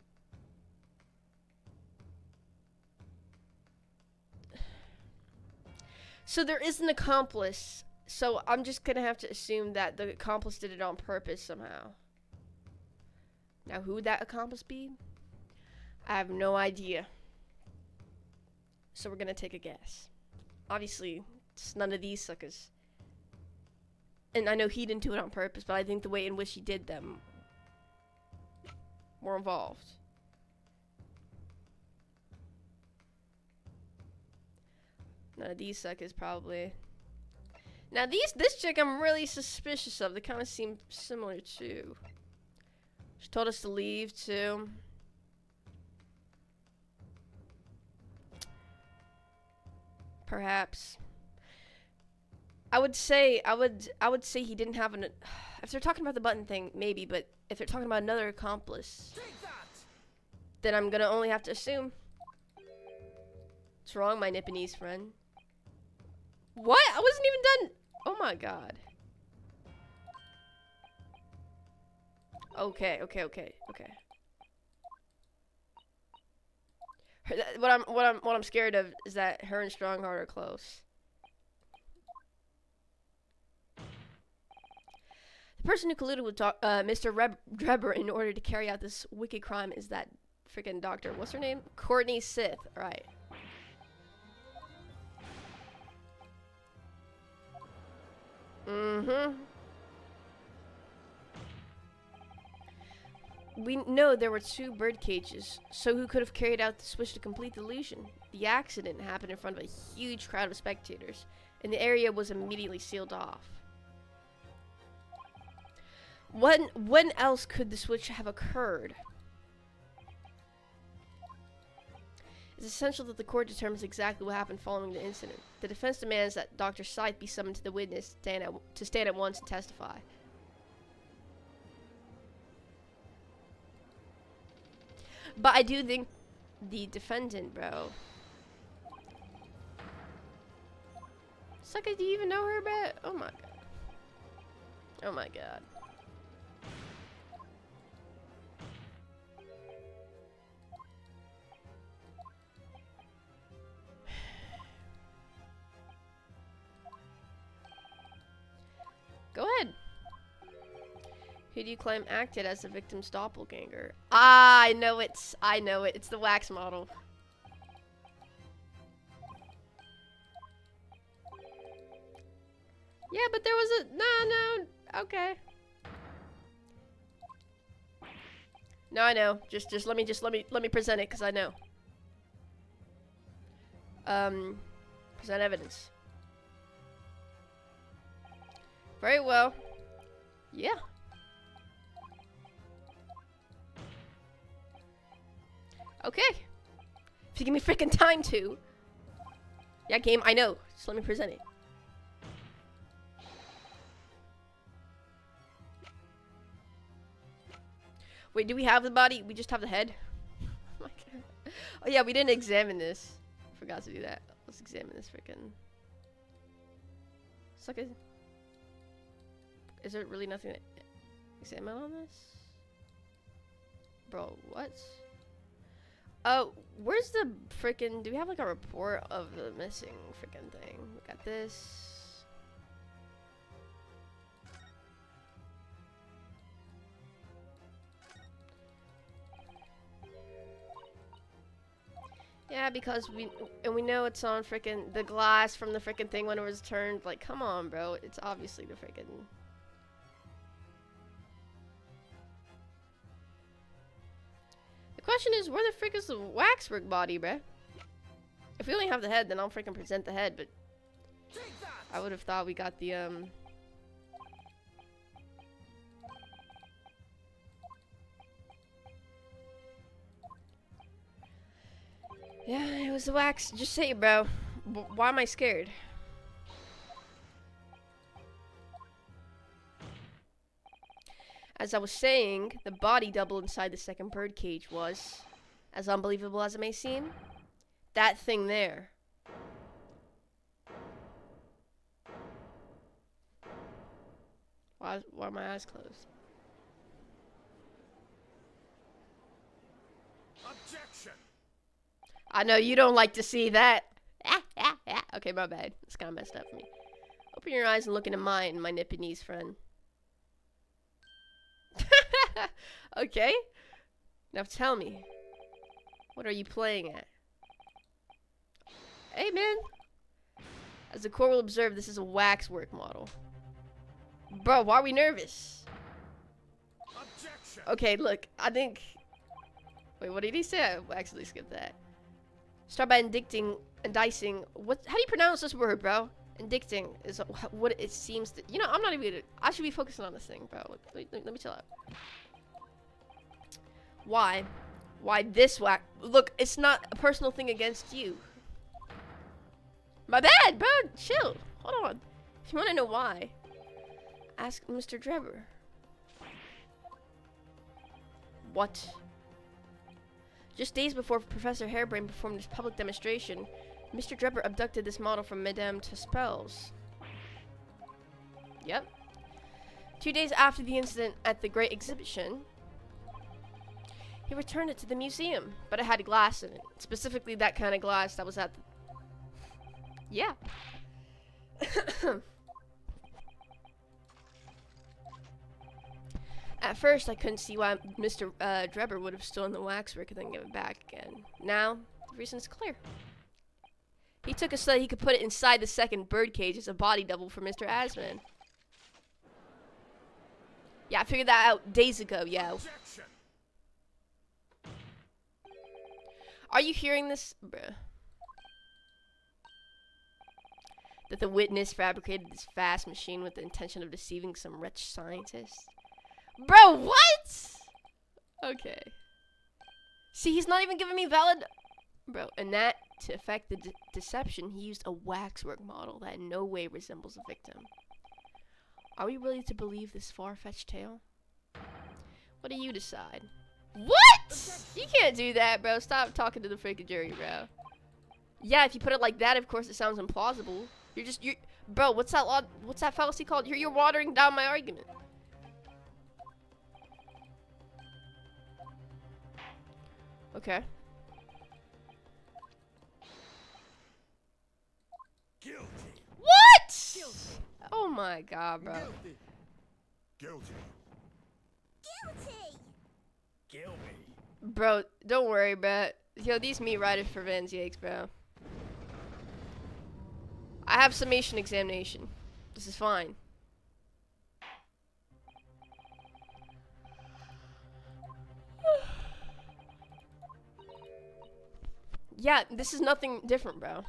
So there is an accomplice. So I'm just gonna have to assume that the accomplice did it on purpose somehow. Now, who would that accomplice be? I have no idea. So we're gonna take a guess. Obviously, it's none of these suckers. And I know he didn't do it on purpose, but I think the way in which he did them were involved. None of these suckers probably. Now this chick I'm really suspicious of. They kind of seem similar too. She told us to leave too. Perhaps. I would say he didn't have an. If they're talking about the button thing, maybe. But if they're talking about another accomplice, then I'm gonna only have to assume. What's wrong, my Nipponese friend? What? I wasn't even done. Oh my god. Okay. What I'm scared of is that her and Strongheart are close. The person who colluded with Mr. Drebber in order to carry out this wicked crime is that freaking doctor. What's her name? Courtney Sith. Right. Mm-hmm. We know there were 2 bird cages, so who could have carried out the switch to complete the illusion? The accident happened in front of a huge crowd of spectators, and the area was immediately sealed off. When else could the switch have occurred? It's essential that the court determines exactly what happened following the incident. The defense demands that Dr. Scythe be summoned to the witness to stand at once and testify. But I do think the defendant, bro. Sucker, do you even know her, bro? Oh my god. Oh my god. Go ahead. Who do you claim acted as the victim's doppelganger? Ah, I know it. It's the wax model. Yeah, but there was a no. Okay. No, I know. Just let me present it because I know. Present evidence. Very well. Yeah. Okay. If you give me freaking time to. Yeah, game, I know. Just let me present it. Wait, do we have the body? We just have the head? Oh my god. Oh yeah, we didn't examine this. Forgot to do that. Let's examine this freaking. Suck it. Is there really nothing to examine on this? Bro, what? Oh, where's the freaking... Do we have like a report of the missing freaking thing? We got this. Yeah, because we know it's on freaking the glass from the freaking thing when it was turned. Like, come on, bro. It's obviously the freaking... The question is, where the frick is the waxwork body, bruh? If we only have the head, then I'll freaking present the head, but... I would have thought we got the, Yeah, it was the wax. Just say it, bro. Why am I scared? As I was saying, the body double inside the second birdcage was, as unbelievable as it may seem, that thing there. Why are my eyes closed? Objection. I know you don't like to see that. Okay, my bad. It's kind of messed up for me. Open your eyes and look into mine, my Nipponese friend. Okay. Now tell me, what are you playing at? Hey, man. As the core will observe, this is a waxwork model. Bro, why are we nervous? Objection. Okay, look, I think... Wait, what did he say? I actually skipped that. Start by indicting, indicing. What? How do you pronounce this word, bro? Indicting is what it seems to... You know, I'm not even gonna... I should be focusing on this thing, bro. Let me chill out. Why? Why this whack? Look, it's not a personal thing against you. My bad, bro. Chill. Hold on. If you want to know why, ask Mr. Drebber. What? Just days before Professor Harebrain performed his public demonstration, Mr. Drebber abducted this model from Madame Tuspel's. Yep. 2 days after the incident at the Great Exhibition, he returned it to the museum, but it had glass in it. Specifically that kind of glass that was at the... Yeah. At first, I couldn't see why Mr. Drebber would have stolen the waxwork and then give it back again. Now, the reason's clear. He took it so that he could put it inside the second birdcage as a body double for Mr. Asman. Yeah, I figured that out days ago, yo. Objection. Are you hearing this? Bruh. That the witness fabricated this fast machine with the intention of deceiving some wretched scientist? Bro, what? Okay. See, he's not even giving me valid... Bro, and that, to effect the deception, he used a waxwork model that in no way resembles a victim. Are we really to believe this far-fetched tale? What do you decide? What? You can't do that, bro. Stop talking to the freaking jury, bro. Yeah, if you put it like that, of course it sounds implausible. You're bro, what's that fallacy called? You're watering down my argument. Okay. Guilty. What? Guilty. Oh my god, bro. Guilty. Guilty. Guilty! Kill me. Bro, don't worry, bro. Yo, these meat riders for Vans Yakes, bro. I have summation examination. This is fine. Yeah, this is nothing different, bro.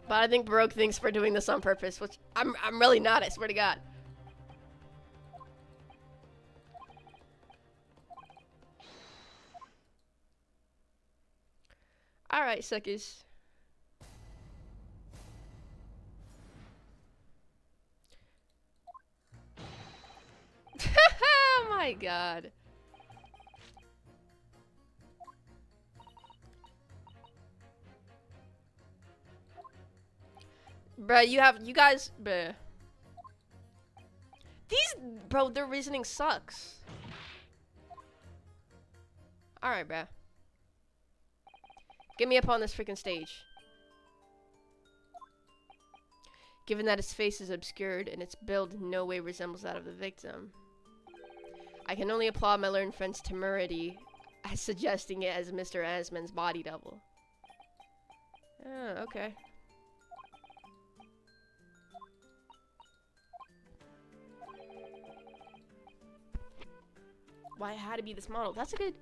But I think Baroque thinks we're doing this on purpose, which I'm really not, I swear to God. Alright, suckers. Oh my god. Bruh, you guys, bruh. Bro, their reasoning sucks. Alright, bruh. Get me up on this freaking stage. Given that its face is obscured and its build in no way resembles that of the victim, I can only applaud my learned friend's temerity as suggesting it as Mr. Asman's body double. Oh, okay. Why it had to be this model? That's a good...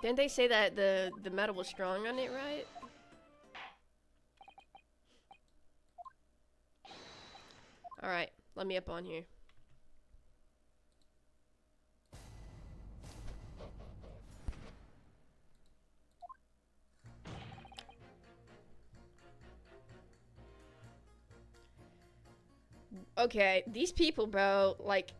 Didn't they say that the metal was strong on it, right? Alright, let me up on here. Okay, these people, bro, like...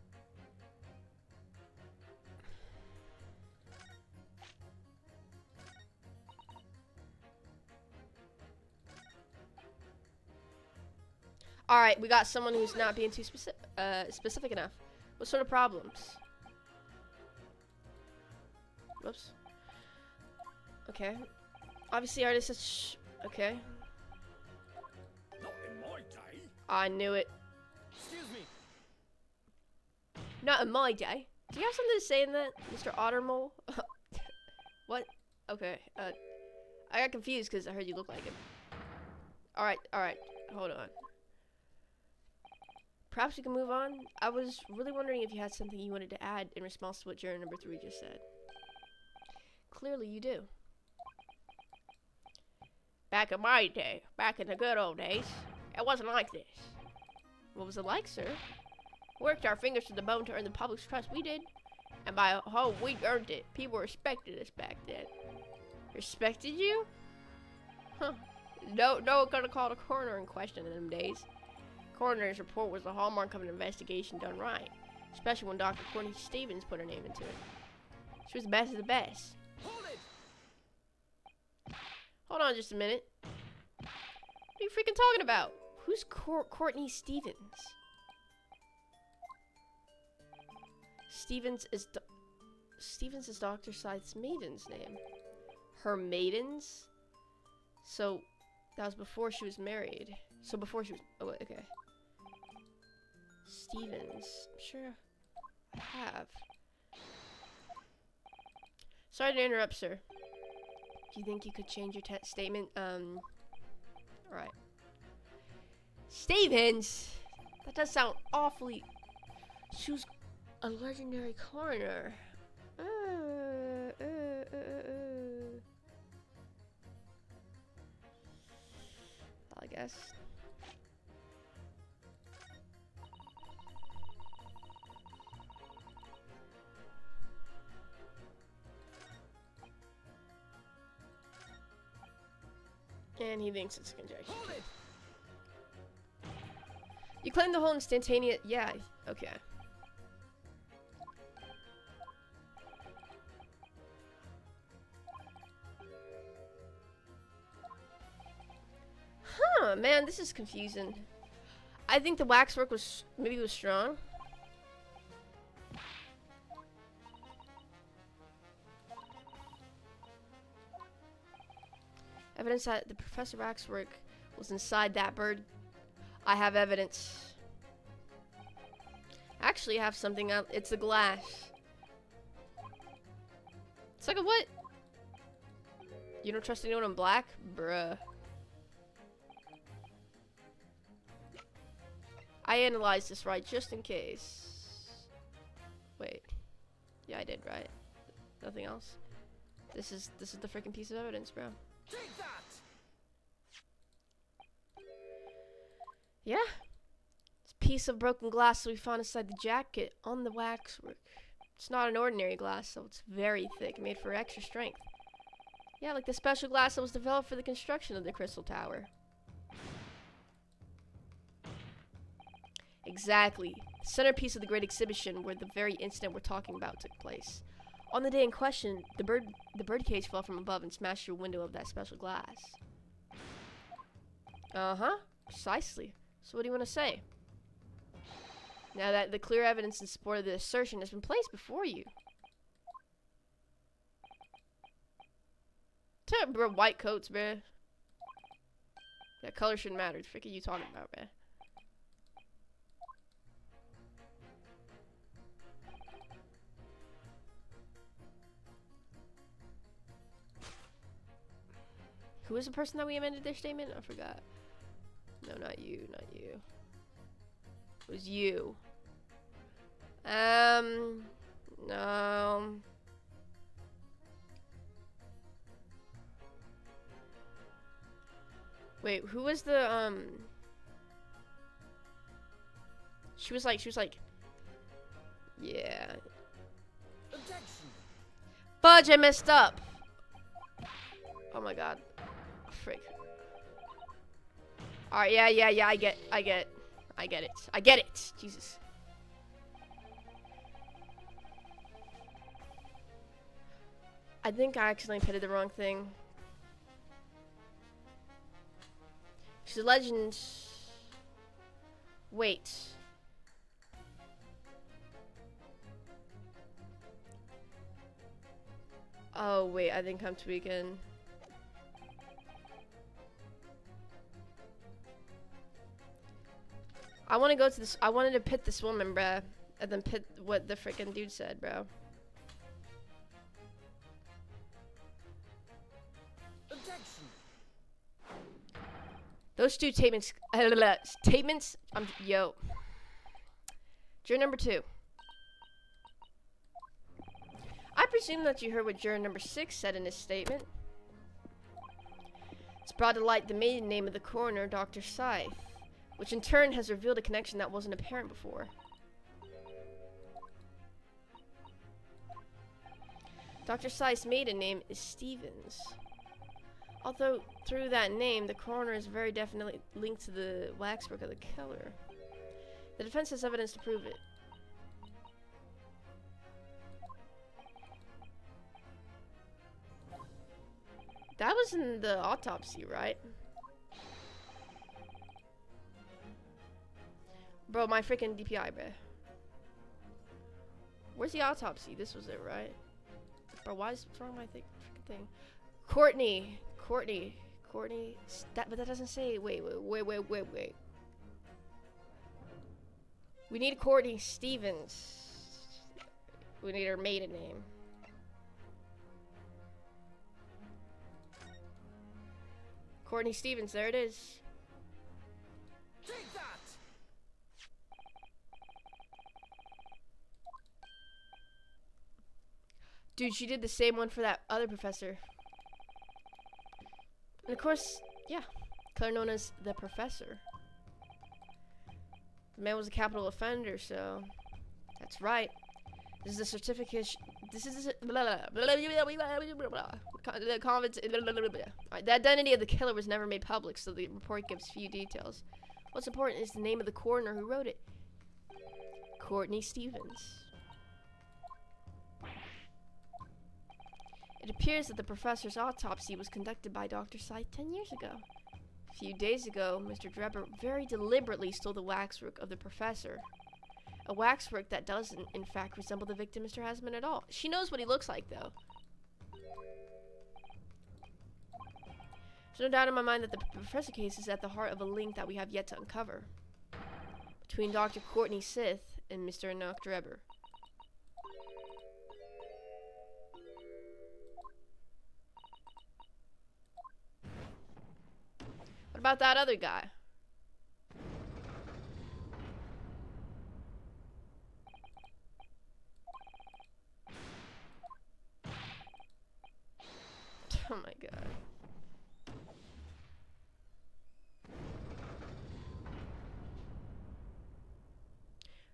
Alright, we got someone who's not being too specific enough. What sort of problems? Whoops. Okay. Obviously, artists such... Okay. Not in my day. I knew it. Excuse me. Not in my day. Do you have something to say in that, Mr. Ottermole? What? Okay. I got confused because I heard you look like him. Alright, hold on. Perhaps we can move on? I was really wondering if you had something you wanted to add in response to what juror number 3 just said. Clearly you do. Back in my day, back in the good old days, it wasn't like this. What was it like, sir? Worked our fingers to the bone to earn the public's trust, we did. And by a whole, we earned it. People respected us back then. Respected you? Huh. No one could have called a coroner in question in them days. Coroner's report was the hallmark of an investigation done right. Especially when Dr. Courtney Stevens put her name into it. She was the best of the best. Hold it. Hold on just a minute. What are you freaking talking about? Who's Courtney Stevens? Stevens is Dr. Scythe's maiden's name. Her maidens? So, that was before she was married. So before she was... Oh, wait, okay. Stevens. I'm sure I have. Sorry to interrupt, sir. Do you think you could change your statement? Alright. Stevens! That does sound awfully... She was a legendary coroner. I guess. And he thinks it's a conjecture. You claim the whole instantaneous... Yeah, okay. Huh, man, this is confusing. I think the waxwork was... maybe was strong. Evidence that the Professor Waxwork was inside that bird. I have evidence. Actually, I have something out. It's a glass. It's like a what? You don't trust anyone in black? Bruh. I analyzed this right just in case. Wait. Yeah, I did right. Nothing else. This is the freaking piece of evidence, bro. Take that. Yeah. It's a piece of broken glass that we found inside the jacket on the waxwork. It's not an ordinary glass, so it's very thick, made for extra strength. Yeah, like the special glass that was developed for the construction of the Crystal Tower. Exactly. The centerpiece of the great exhibition where the very incident we're talking about took place. On the day in question, the birdcage fell from above and smashed through a window of that special glass. Uh-huh. Precisely. So what do you want to say? Now that the clear evidence in support of the assertion has been placed before you. Bro, white coats, bruh. That color shouldn't matter. The frick are you talking about, bruh? Who is the person that we amended their statement? I forgot. No, not you, not you. It was you. No. Wait, who was the, She was like, yeah. Objection. Fudge, I messed up. Oh my god. Frick. Alright, yeah, I get. I I get it. I get it. Jesus. I think I accidentally pitted the wrong thing. She's a legend. Wait. Oh, wait. I think I'm tweaking. I want to go to this. I wanted to pit this woman, bruh. And then pit what the freaking dude said, bro. Objection. Those two statements. Statements. Yo. Juror number 2. I presume that you heard what juror number 6 said in his statement. It's brought to light the maiden name of the coroner, Dr. Scythe, which in turn has revealed a connection that wasn't apparent before. Dr. Scythe's maiden name is Stevens. Although, through that name, the coroner is very definitely linked to the waxwork of the killer. The defense has evidence to prove it. That was in the autopsy, right? Bro, my freaking DPI, bro. Where's the autopsy? This was it, right? Bro, what's wrong with my freaking thing? Courtney. But that doesn't say. Wait. We need Courtney Stevens. We need her maiden name. Courtney Stevens, there it is. Take that. Dude, she did the same one for that other professor. And of course, yeah, killer known as the Professor. The man was a capital offender, so that's right. This is a certificate. This is the identity of the killer was never made public, so the report gives few details. What's important is the name of the coroner who wrote it. Courtney Stevens. It appears that the professor's autopsy was conducted by Dr. Scythe 10 years ago. A few days ago, Mr. Drebber very deliberately stole the waxwork of the professor. A waxwork that doesn't, in fact, resemble the victim, Mr. Hasman, at all. She knows what he looks like, though. There's no doubt in my mind that the professor case is at the heart of a link that we have yet to uncover. Between Dr. Courtney Scythe and Mr. Enoch Drebber. What about that other guy? Oh my god.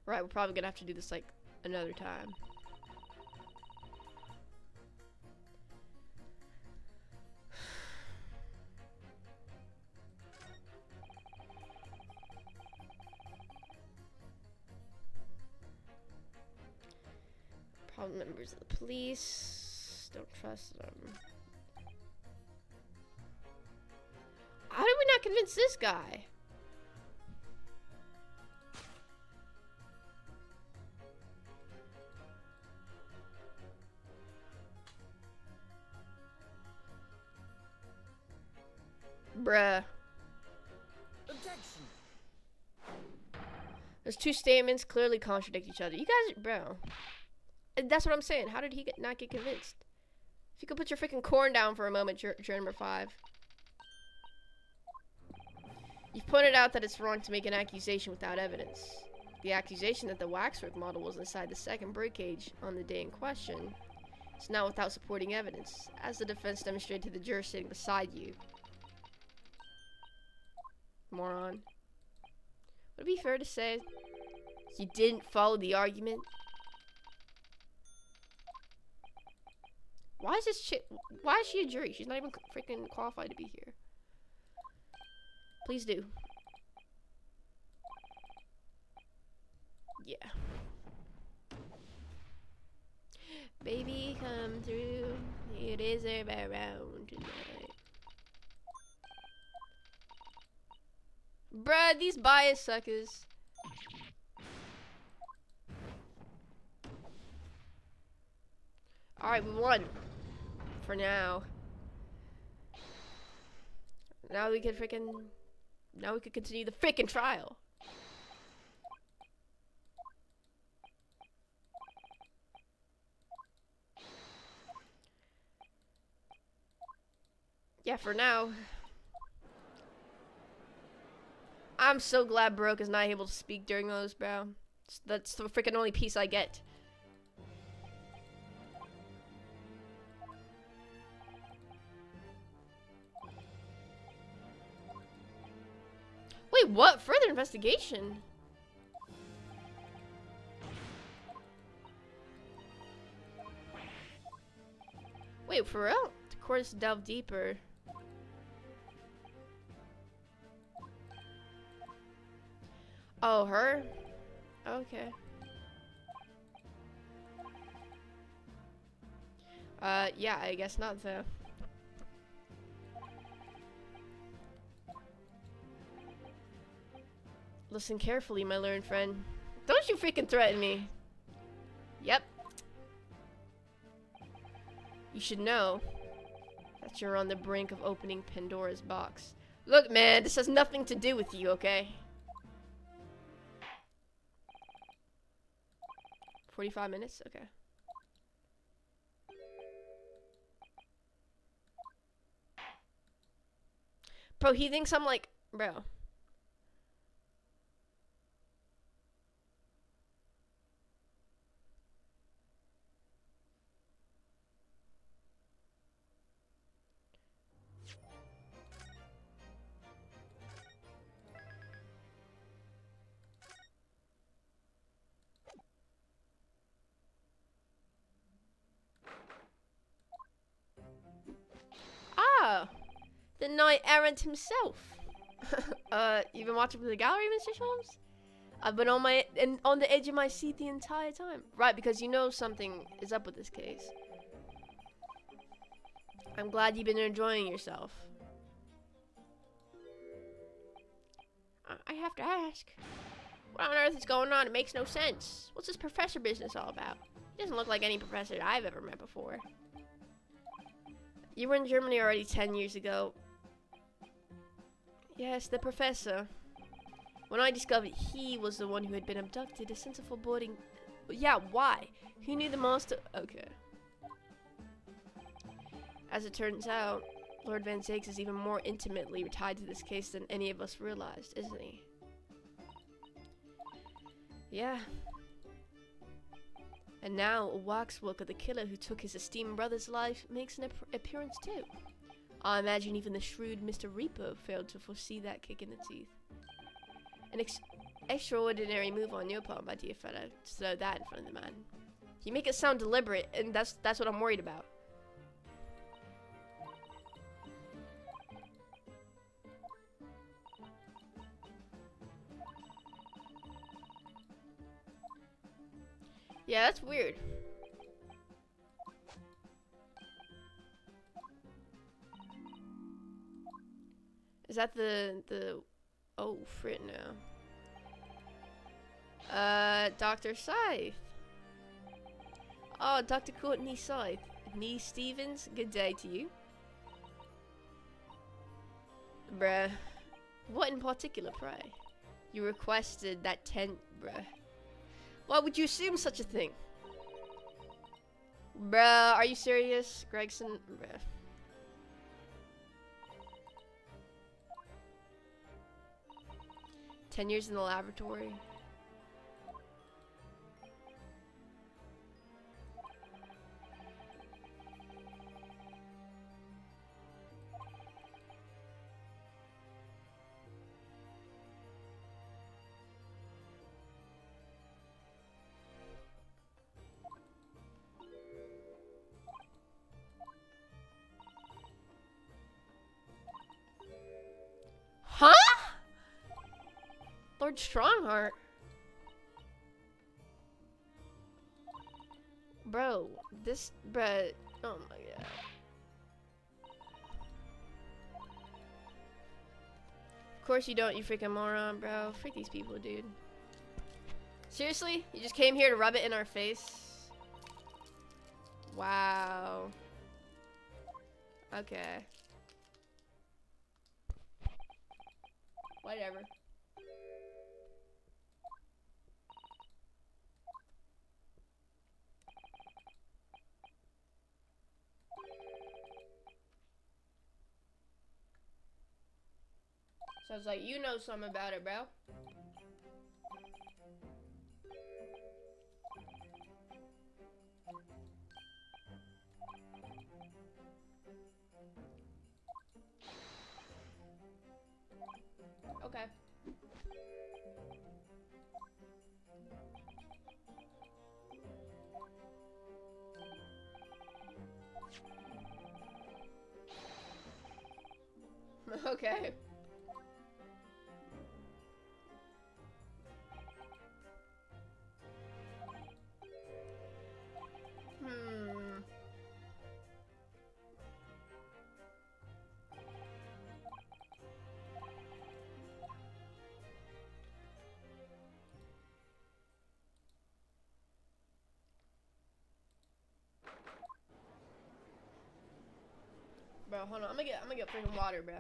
Right, we're probably gonna have to do this like another time. Probably members of the police. Don't trust them. How did we not convince this guy? Bruh. Objection. Those two statements clearly contradict each other. You guys, bro. And that's what I'm saying. How did he not get convinced? If you could put your freaking corn down for a moment, juror number 5. You've pointed out that it's wrong to make an accusation without evidence. The accusation that the waxwork model was inside the second birdcage on the day in question is now without supporting evidence, as the defense demonstrated to the juror sitting beside you. Moron. Would it be fair to say you didn't follow the argument? Why is this chick? Why is she a jury? She's not even freaking qualified to be here. Please do. Yeah. Baby, come through. It is around tonight. Bruh, these bias suckers. Alright, we won. For now. Now we can continue the freaking trial. Yeah, for now. I'm so glad Baroque is not able to speak during those, bro. That's the freaking only piece I get. Wait, what? Further investigation? Wait, for real? The court is to delve deeper. Oh, her? Okay. Yeah, I guess not though. Listen carefully, my learned friend. Don't you freaking threaten me. Yep. You should know that you're on the brink of opening Pandora's box. Look, man, this has nothing to do with you, okay? 45 minutes? Okay. Bro, he thinks I'm like, bro. Ah, the knight errant himself. You've been watching from the gallery, Mr. Sholmes? I've been on the edge of my seat the entire time. Right, because you know something is up with this case. I'm glad you've been enjoying yourself. I have to ask. What on earth is going on? It makes no sense. What's this professor business all about? He doesn't look like any professor I've ever met before. You were in Germany already 10 years ago. Yes, the professor. When I discovered he was the one who had been abducted, a sense of foreboding. Yeah, why? Who knew the master? Okay. As it turns out, Lord Van Zakes is even more intimately tied to this case than any of us realized, isn't he? Yeah. And now, a waxwork of the killer who took his esteemed brother's life makes an appearance too. I imagine even the shrewd Mr. Reaper failed to foresee that kick in the teeth. An extraordinary move on your part, my dear fellow, to throw that in front of the man. You make it sound deliberate, and that's what I'm worried about. Yeah, that's weird. Is that the oh frit no. Dr. Scythe. Oh, Dr. Courtney Scythe. Nee Stevens, good day to you. Bruh. What in particular, pray? You requested that tent, bruh. Why would you assume such a thing? Bruh, are you serious, Gregson? Bruh. "10 years in the laboratory." Huh? Lord Strongheart. Bro, this, bruh, oh my god. Of course you don't, you freaking moron, bro. Freak these people, dude. Seriously? You just came here to rub it in our face? Wow. Okay. Whatever. So it's like, you know something about it, bro. Okay. Okay. Hmm. Bro, hold on. I'm gonna get freaking water, bro.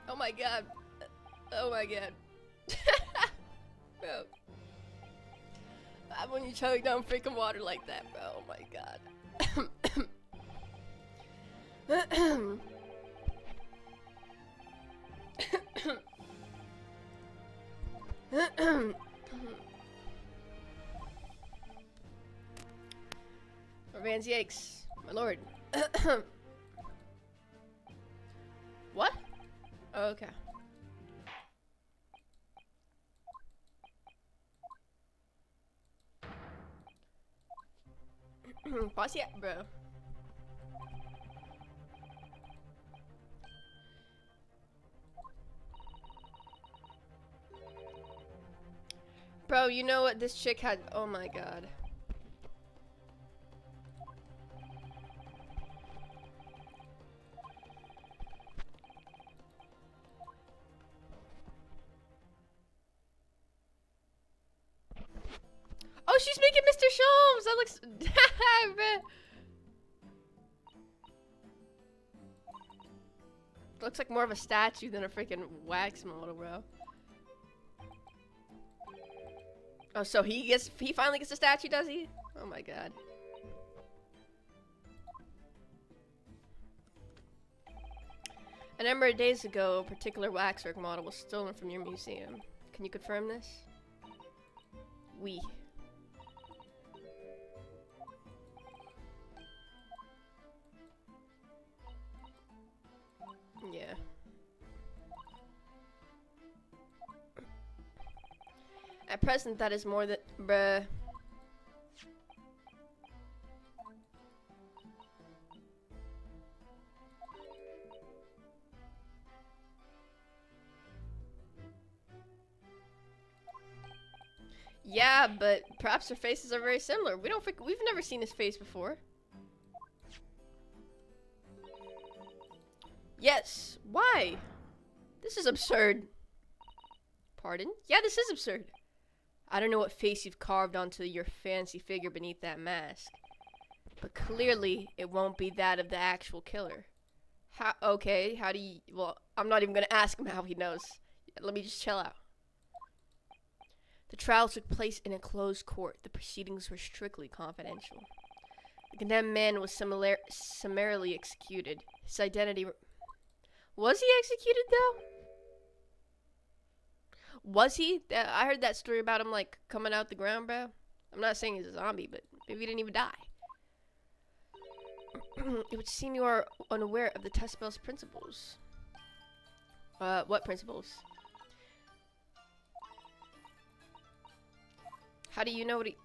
Oh my god. Oh my god. Bro. When you choke down freaking water like that, bro. Oh my god. Vans Yakes, my lord. What? Oh, okay. Boss, yeah, bro. Bro, you know what this chick had? Oh my god. Oh, she's making Mr. Sholmes. That looks. Looks like more of a statue than a freaking wax model, bro. Oh, so he finally gets a statue, does he? Oh my god. A number of days ago, a particular waxwork model was stolen from your museum. Can you confirm this? Oui. Yeah. At present, that is more than... Bruh. Yeah, but perhaps their faces are very similar. We've never seen his face before. Yes. Why? This is absurd. Pardon? Yeah, this is absurd. I don't know what face you've carved onto your fancy figure beneath that mask, but clearly it won't be that of the actual killer. Okay, how do you... Well, I'm not even gonna ask him how he knows. Let me just chill out. The trial took place in a closed court. The proceedings were strictly confidential. The condemned man was summarily executed. His identity... Was he executed, though? Was he? I heard that story about him, like, coming out the ground, bro. I'm not saying he's a zombie, but maybe he didn't even die. It would seem you are unaware of the test spell's principles. What principles? How do you know what he...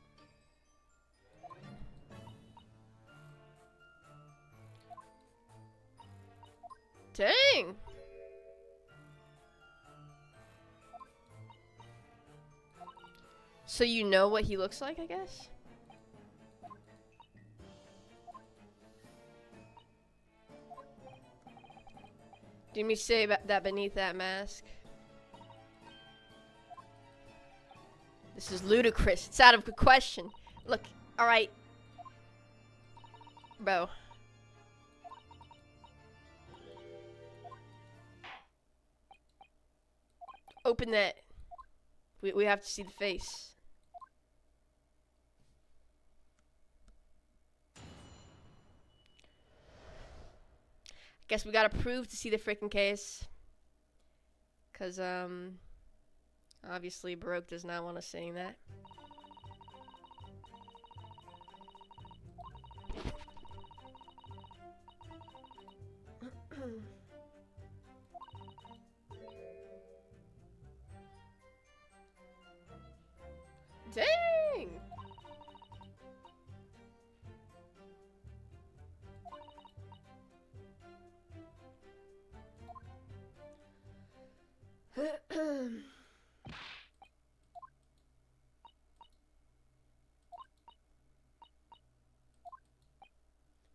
Dang! So you know what he looks like, I guess? Didn't we say that beneath that mask? This is ludicrous. It's out of the question. Look, alright. Bro. Open that. We have to see the face. Guess we gotta prove to see the freaking case. Cause, obviously Baroque does not want us saying that. Dang!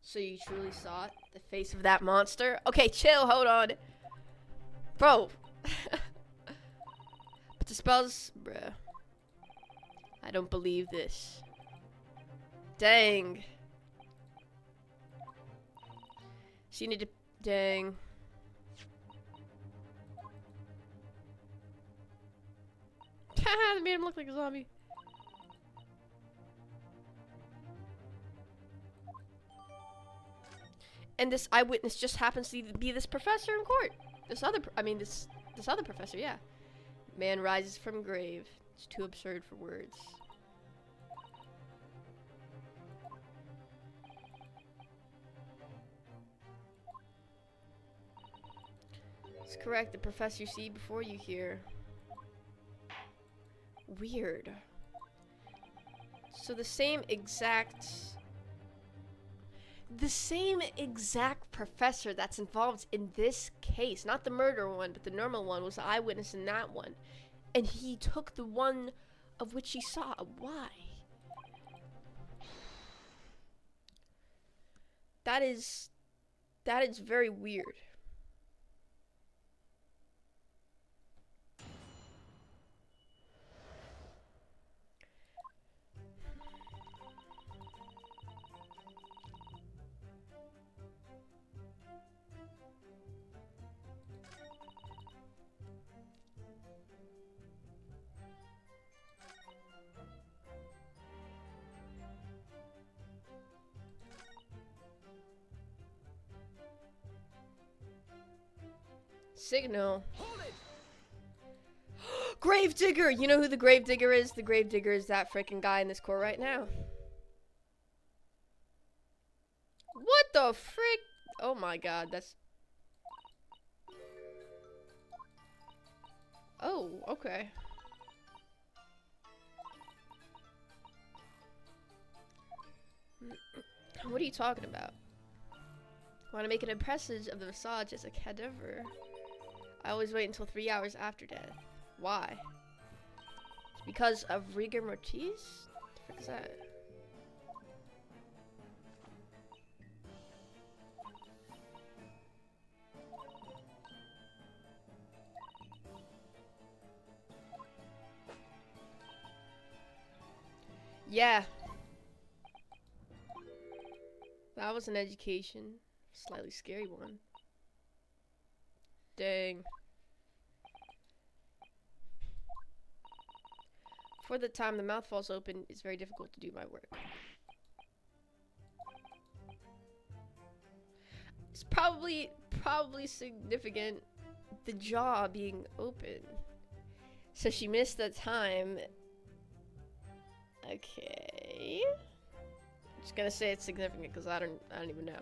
So you truly saw it? The face of that monster? Okay, chill, hold on. Bro. But the spells... Bruh. I don't believe this. Dang. She need to... Dang. Haha, made him look like a zombie. And this eyewitness just happens to be this professor in court. This other professor, yeah. Man rises from grave. It's too absurd for words. It's correct. The professor you see before you here. Weird. So the same exact professor that's involved in this case, not the murder one, but the normal one, was the eyewitness in that one. And he took the one of which he saw. Why? That is very weird. Signal. Hold it! Gravedigger! You know who the Gravedigger is? The Gravedigger is that freaking guy in this court right now. What the frick? Oh my god, that's... Oh, okay. What are you talking about? Want to make an impression of the massage as a cadaver? I always wait until 3 hours after death. Why? It's Because of rigor mortis? What the frick is that? Yeah. That was an education. Slightly scary one. Dang. For the time the mouth falls open, it's very difficult to do my work. It's probably significant, the jaw being open. So she missed the time. Okay. I'm just gonna say it's significant because I don't even know.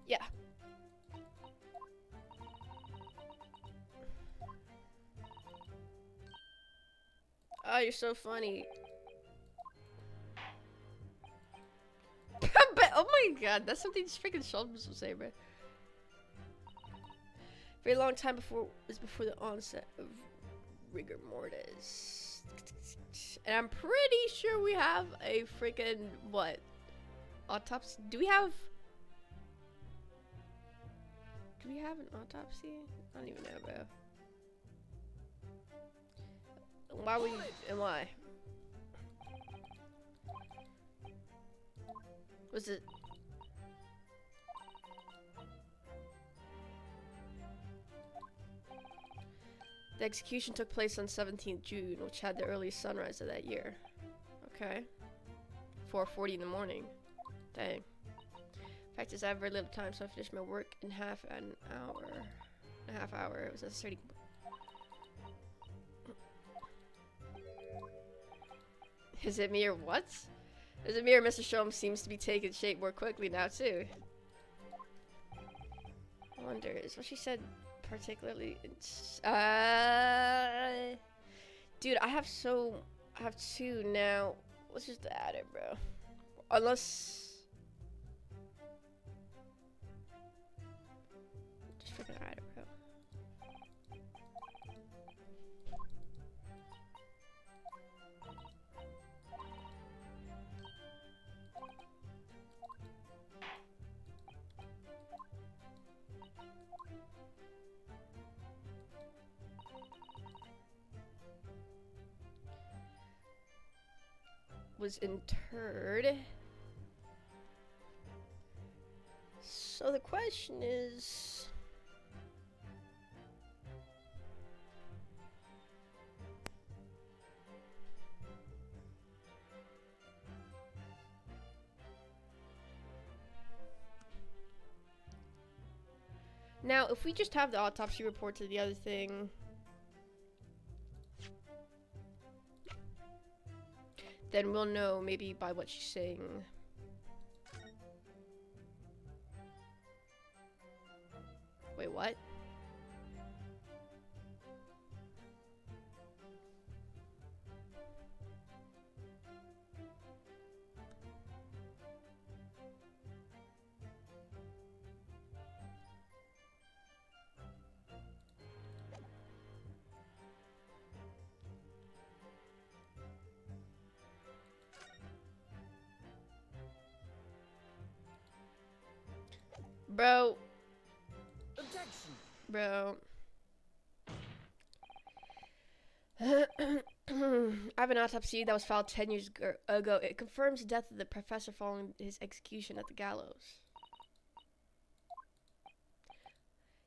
Yeah. Oh, you're so funny. But, oh my god, that's something freaking Sheldon will say, bro. Very long time before the onset of rigor mortis. And I'm pretty sure we have a freaking what? Autopsy? Do we have an autopsy? I don't even know, bro. Why we and why? Was it? The execution took place on 17th June, which had the earliest sunrise of that year. Okay. 4:40 in the morning. Dang. Fact is, I have very little time, so I finished my work in half an hour. A half hour. It was necessary. Is it me or what? Is it me or Mr. Sholmes seems to be taking shape more quickly now too? I wonder, is what she said particularly dude, I have two now. Let's just add it, bro. Unless just freaking add it, bro. Was interred. So the question is, now if we just have the autopsy report to the other thing, then we'll know maybe by what she's saying. Wait, what? Bro. Objection. Bro. I have an autopsy that was filed 10 years ago. It confirms the death of the professor following his execution at the gallows.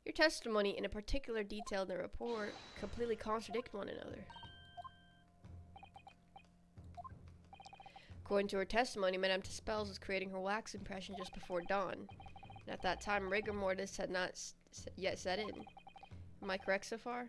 Your testimony and a particular detail in the report completely contradict one another. According to her testimony, Madame Tispels was creating her wax impression just before dawn. And at that time, rigor mortis had not yet set in. Am I correct so far?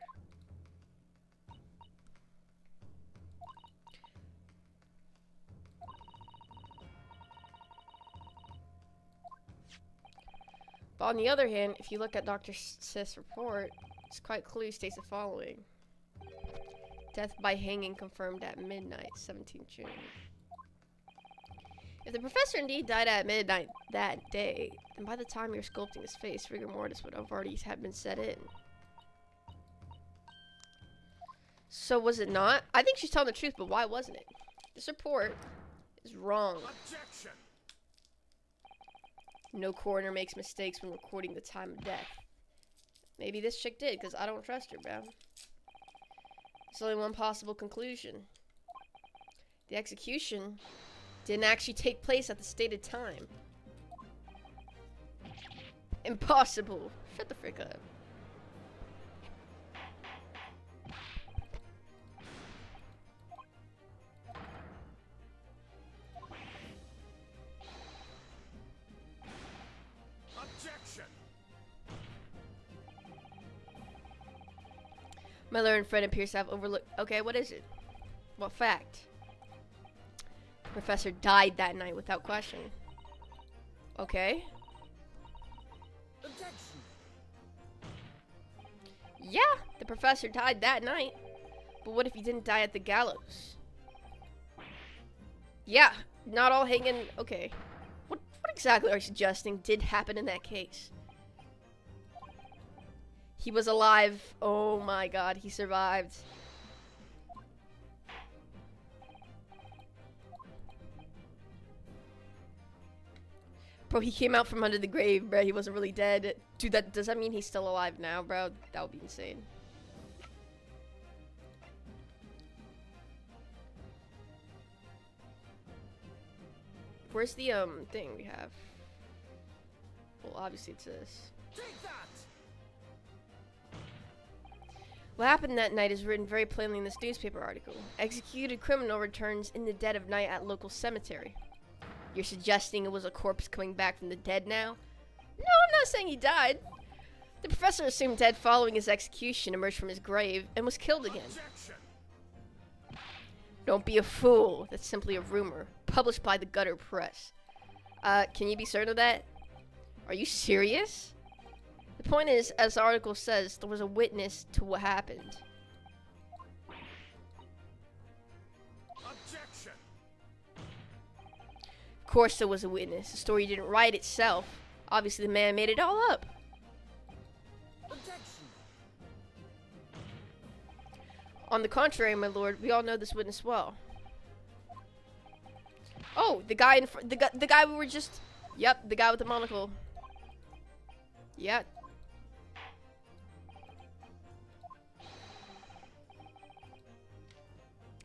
But on the other hand, if you look at Dr. Sith's report, it's quite clear states the following. Death by hanging confirmed at midnight, 17th June. If the professor indeed died at midnight that day, then by the time you're sculpting his face, rigor mortis would have already have been set in. So was it not? I think she's telling the truth, but why wasn't it? This report is wrong. Objection. No coroner makes mistakes when recording the time of death. Maybe this chick did, because I don't trust her, man. There's only one possible conclusion. The execution didn't actually take place at the stated time. Impossible. Shut the frick up. Objection. My learned friend appears to have overlooked. Okay, what is it? What fact? The professor died that night without question. Okay. Objection. Yeah, the professor died that night. But what if he didn't die at the gallows? Yeah, not all hanging. Okay. What exactly are you suggesting did happen in that case? He was alive. Oh my god, he survived. Bro, he came out from under the grave, bro. He wasn't really dead. Dude, does that mean he's still alive now, bro? That would be insane. Where's the thing we have? Well, obviously it's this. Take that. What happened that night is written very plainly in this newspaper article. Executed criminal returns in the dead of night at local cemetery. You're suggesting it was a corpse coming back from the dead now? No, I'm not saying he died. The professor assumed dead following his execution emerged from his grave and was killed again. Objection. Don't be a fool. That's simply a rumor, published by the Gutter Press. Can you be certain of that? Are you serious? The point is, as the article says, there was a witness to what happened. Objection. Of course there was a witness. The story didn't write itself. Obviously the man made it all up. Objection. On the contrary, my lord, we all know this witness well. Oh, the guy in front, the guy we were just, yep, the guy with the monocle. Yeah.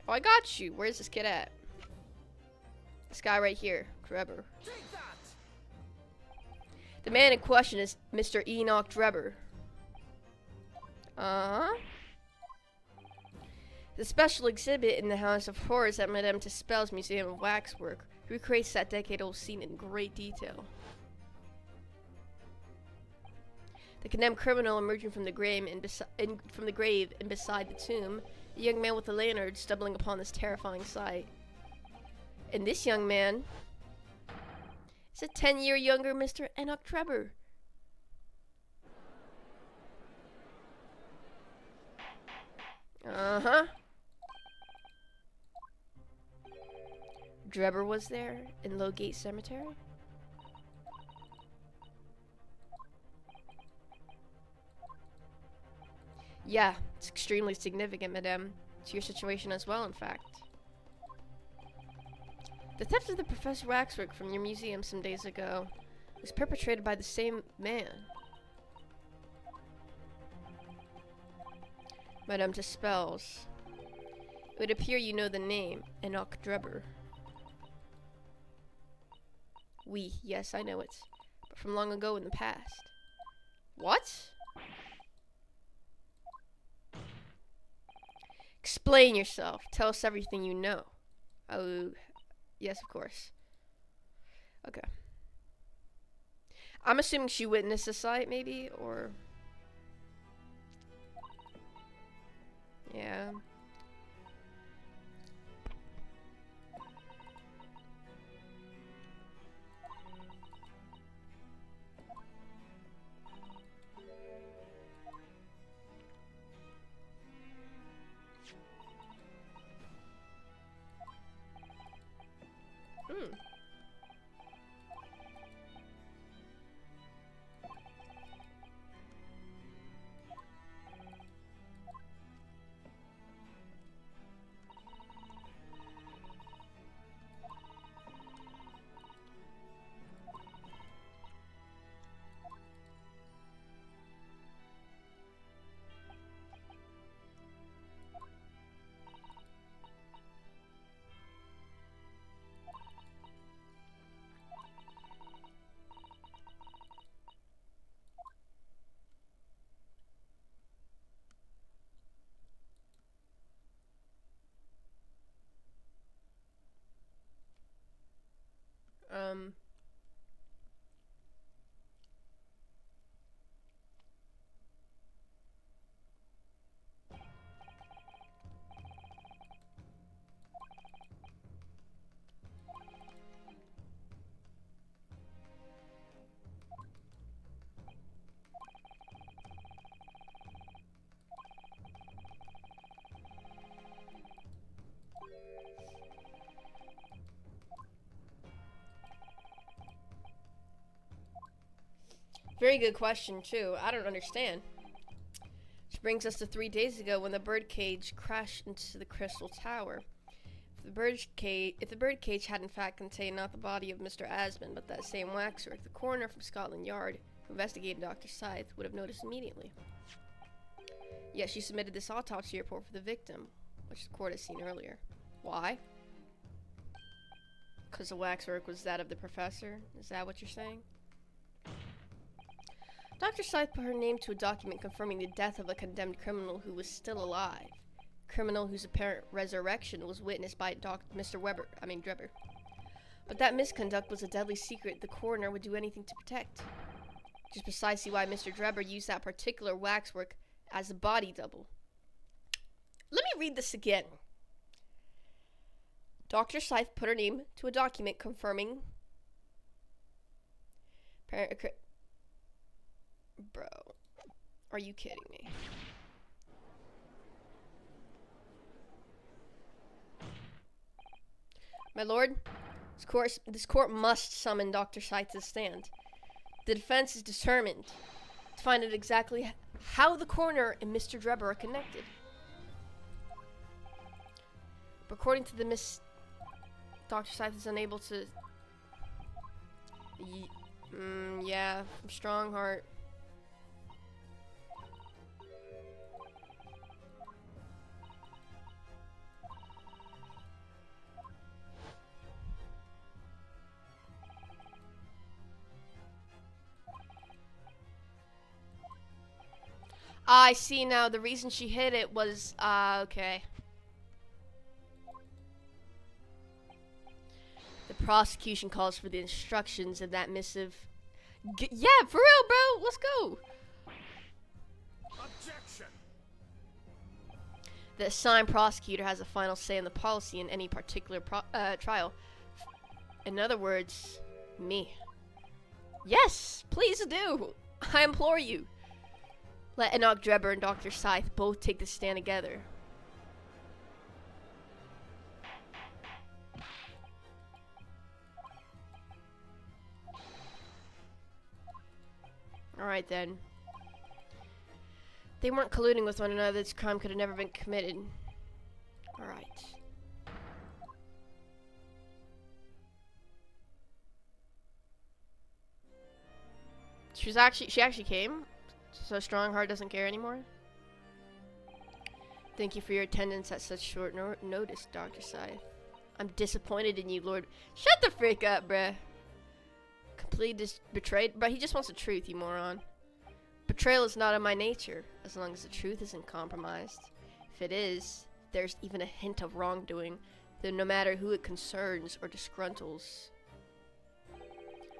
Oh, I got you. Where's this kid at? This guy right here, Drebber. Take that. The man in question is Mr. Enoch Drebber. The special exhibit in the House of Horrors at Madame Tussauds Museum of Waxwork recreates that decade-old scene in great detail. The condemned criminal emerging from the grave and beside the tomb, a young man with a lantern stumbling upon this terrifying sight. And this young man is a 10-year younger Mr. Enoch Drebber. Uh-huh. Drebber was there in Lowgate Cemetery? Yeah, it's extremely significant, madame. To your situation as well, in fact. The theft of the Professor Waxwork from your museum some days ago was perpetrated by the same man. Madame Tussauds. It would appear you know the name, Enoch Drebber. Oui, yes, I know it. But from long ago in the past. What? Explain yourself. Tell us everything you know. Oh, yes, of course. Okay. I'm assuming she witnessed the sight, maybe, or... Yeah. Hmm. Very good question, too. I don't understand. Which brings us to 3 days ago when the birdcage crashed into the Crystal Tower. If the birdcage had in fact contained not the body of Mr. Asmund, but that same waxwork, the coroner from Scotland Yard, who investigated Dr. Scythe, would have noticed immediately. Yet she submitted this autopsy report for the victim, which the court has seen earlier. Why? Because the waxwork was that of the professor? Is that what you're saying? Dr. Scythe put her name to a document confirming the death of a condemned criminal who was still alive. Criminal whose apparent resurrection was witnessed by Mr. Drebber. But that misconduct was a deadly secret the coroner would do anything to protect. Which is precisely why Mr. Drebber used that particular waxwork as a body double. Let me read this again. Dr. Scythe put her name to a document confirming... Bro, are you kidding me? My lord, this court must summon Dr. Scythe to the stand. The defense is determined to find out exactly how the coroner and Mr. Drebber are connected. But according to the Dr. Scythe is unable to... yeah, from Strongheart. I see now. The reason she hid it was, okay. The prosecution calls for the instructions of that missive. Yeah, for real, bro. Let's go. Objection. The assigned prosecutor has a final say in the policy in any particular trial. In other words, me. Yes, please do. I implore you. Let Enoch Drebber and Dr. Scythe both take the stand together. Alright then. They weren't colluding with one another. This crime could have never been committed. Alright. She actually came? So Strongheart doesn't care anymore? Thank you for your attendance at such short notice, Dr. Scythe. I'm disappointed in you, Lord. Shut the freak up, bruh. Completely betrayed? But he just wants the truth, you moron. Betrayal is not in my nature, as long as the truth isn't compromised. If it is, there's even a hint of wrongdoing, then no matter who it concerns or disgruntles,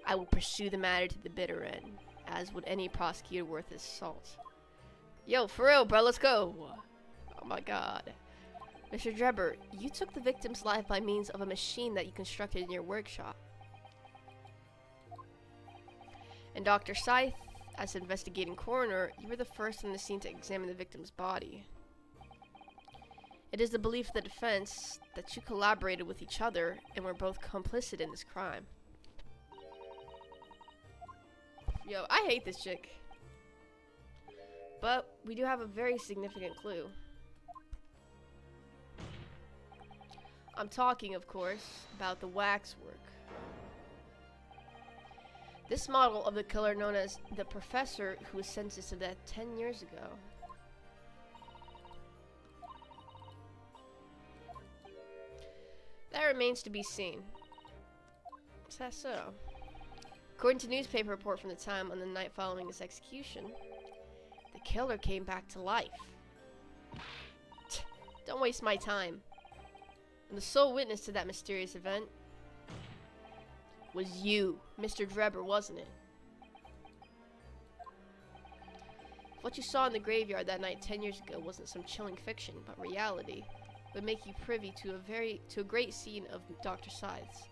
I will pursue the matter to the bitter end, as would any prosecutor worth his salt. Yo, for real, bro, let's go. Oh my god. Mr. Drebber, you took the victim's life by means of a machine that you constructed in your workshop. And Dr. Scythe, as investigating coroner, you were the first on the scene to examine the victim's body. It is the belief of the defense that you collaborated with each other and were both complicit in this crime. Yo, I hate this chick. But we do have a very significant clue. I'm talking, of course, about the waxwork. This model of the killer known as the Professor, who was sentenced to death 10 years ago. That remains to be seen. Is that so? According to newspaper report from the time on the night following his execution, the killer came back to life. Don't waste my time. And the sole witness to that mysterious event was you, Mr. Drebber, wasn't it? What you saw in the graveyard that night 10 years ago wasn't some chilling fiction, but reality. It would make you privy to a great scene of Dr. Scythe's.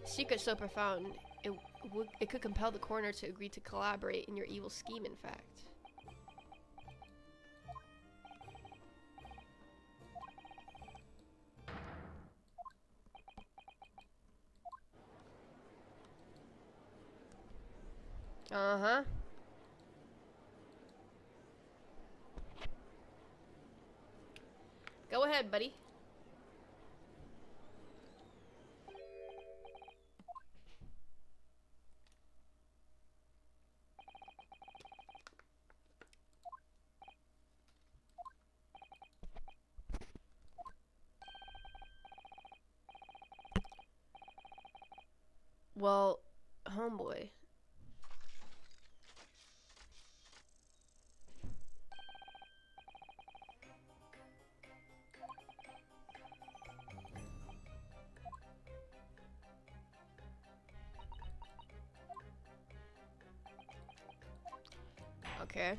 A secret so profound, it could compel the coroner to agree to collaborate in your evil scheme, in fact. Uh-huh. Go ahead, buddy. Well, homeboy. Okay.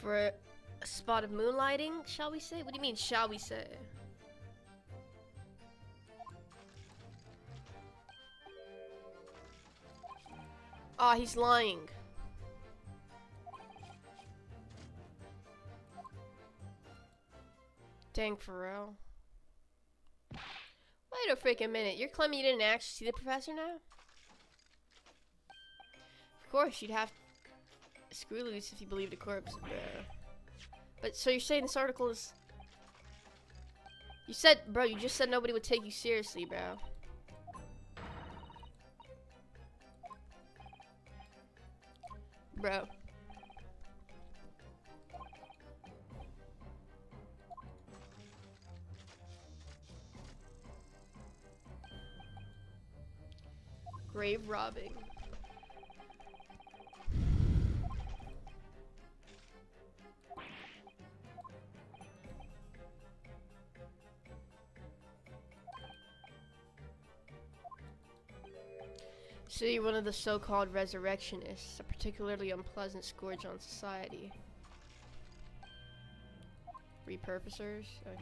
For a spot of moonlighting, shall we say? What do you mean, shall we say? Ah, he's lying. Dang, for real. Wait a freaking minute. You're claiming you didn't actually see the professor now? Of course, you'd have screw loose if you believed a corpse, bro. But so you're saying this article is... You said, bro, you just said nobody would take you seriously, bro. Bro. Grave robbing. So you're one of the so-called resurrectionists, a particularly unpleasant scourge on society. Repurposers? Okay.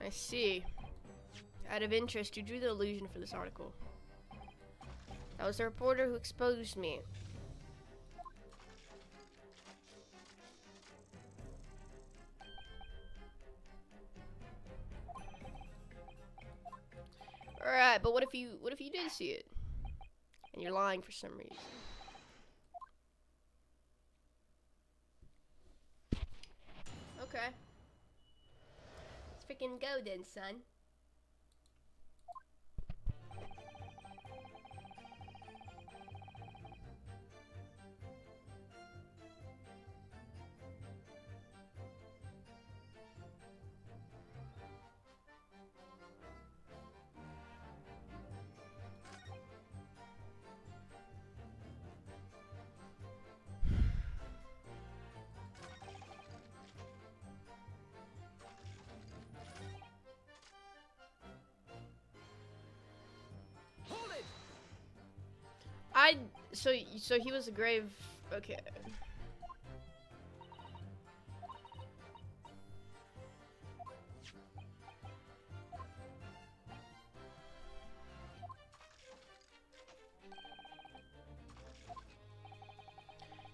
I see. Out of interest, you drew the illusion for this article. That was the reporter who exposed me. Alright, but what if you did see it? And you're lying for some reason. Okay. Let's freaking go then, son. Hold it! So he was a grave. Okay.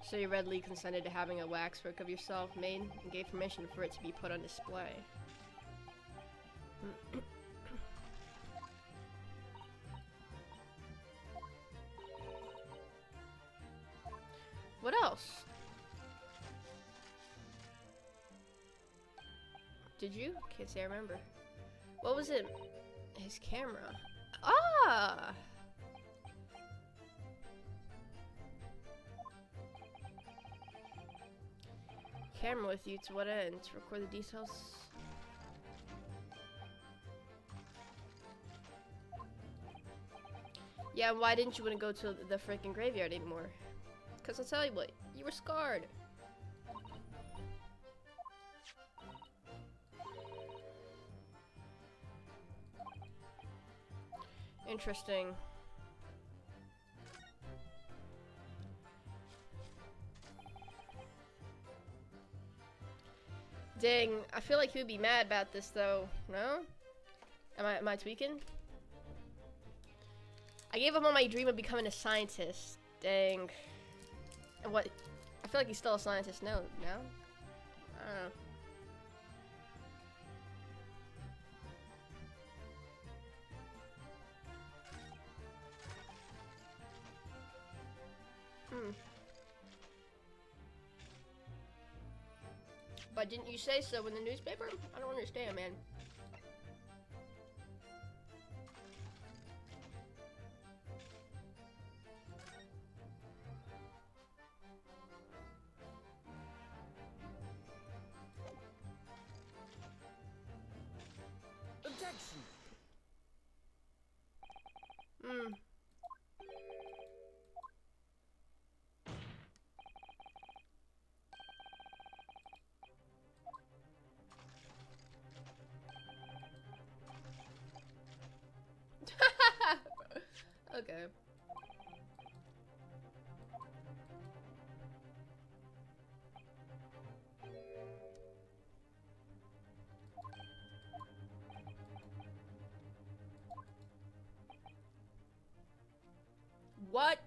So you readily consented to having a waxwork of yourself made and gave permission for it to be put on display. What else? Did you? Can't say I remember. What was it? His camera. Ah! Camera with you to what end? To record the details? Yeah, why didn't you want to go to the freaking graveyard anymore? Because I'll tell you what, you were scarred. Interesting. Dang, I feel like he would be mad about this though. No? Am I tweaking? I gave up on my dream of becoming a scientist. Dang. And what? I feel like he's still a scientist. No? I don't know. But didn't you say so in the newspaper? I don't understand, man. Objection. Okay. What?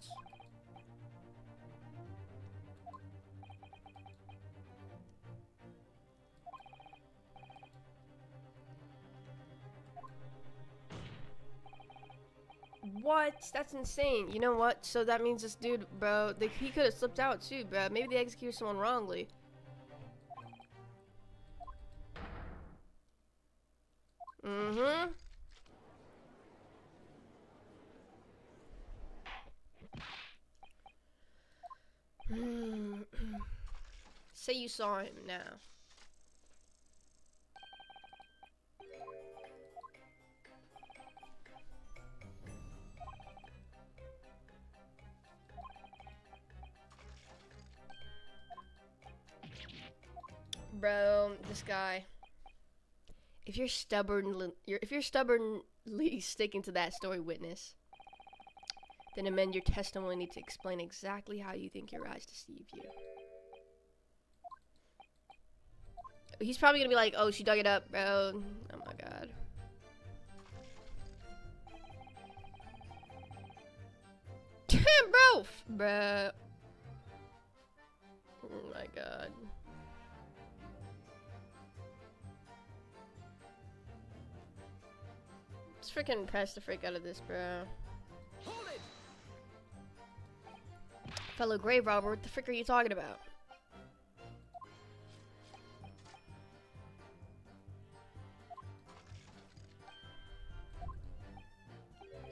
What? That's insane. You know what? So that means this dude, bro, he could have slipped out too, bro. Maybe they executed someone wrongly. Mm-hmm. Say you saw him now. Bro, this guy. If you're stubbornly sticking to that story, witness, then amend your testimony to explain exactly how you think your eyes deceived you. He's probably gonna be like, "Oh, she dug it up, bro." Oh my god. Bro. Oh my god. Let's freaking press the freak out of this, bro. Hold it. Fellow grave robber, what the frick are you talking about?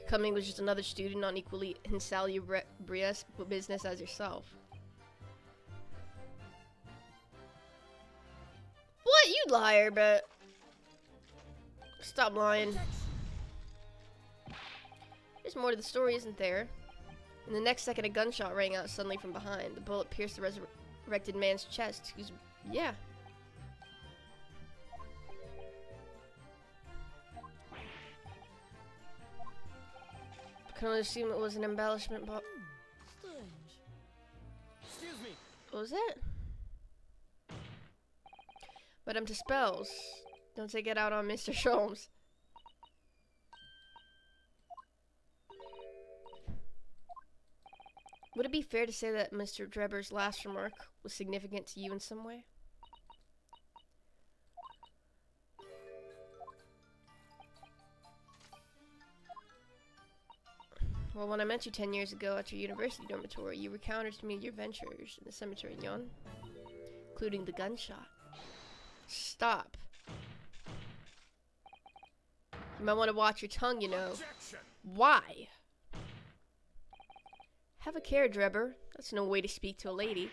Coming was just another student on equally insalubrious business as yourself. What? You liar, but stop lying. There's more to the story, isn't there? In the next second, a gunshot rang out suddenly from behind. The bullet pierced the resurrected man's chest, who's... yeah. I can only assume it was an embellishment, but... Strange. Excuse me. What was it? Madame Dispels. Don't take it out on Mr. Sholmes. Would it be fair to say that Mr. Drebber's last remark was significant to you in some way? Well, when I met you 10 years ago at your university dormitory, you recounted to me your ventures in the cemetery, Yon, including the gunshot. Stop. You might want to watch your tongue, you know. Objection. Why? Have a care, Drebber. That's no way to speak to a lady.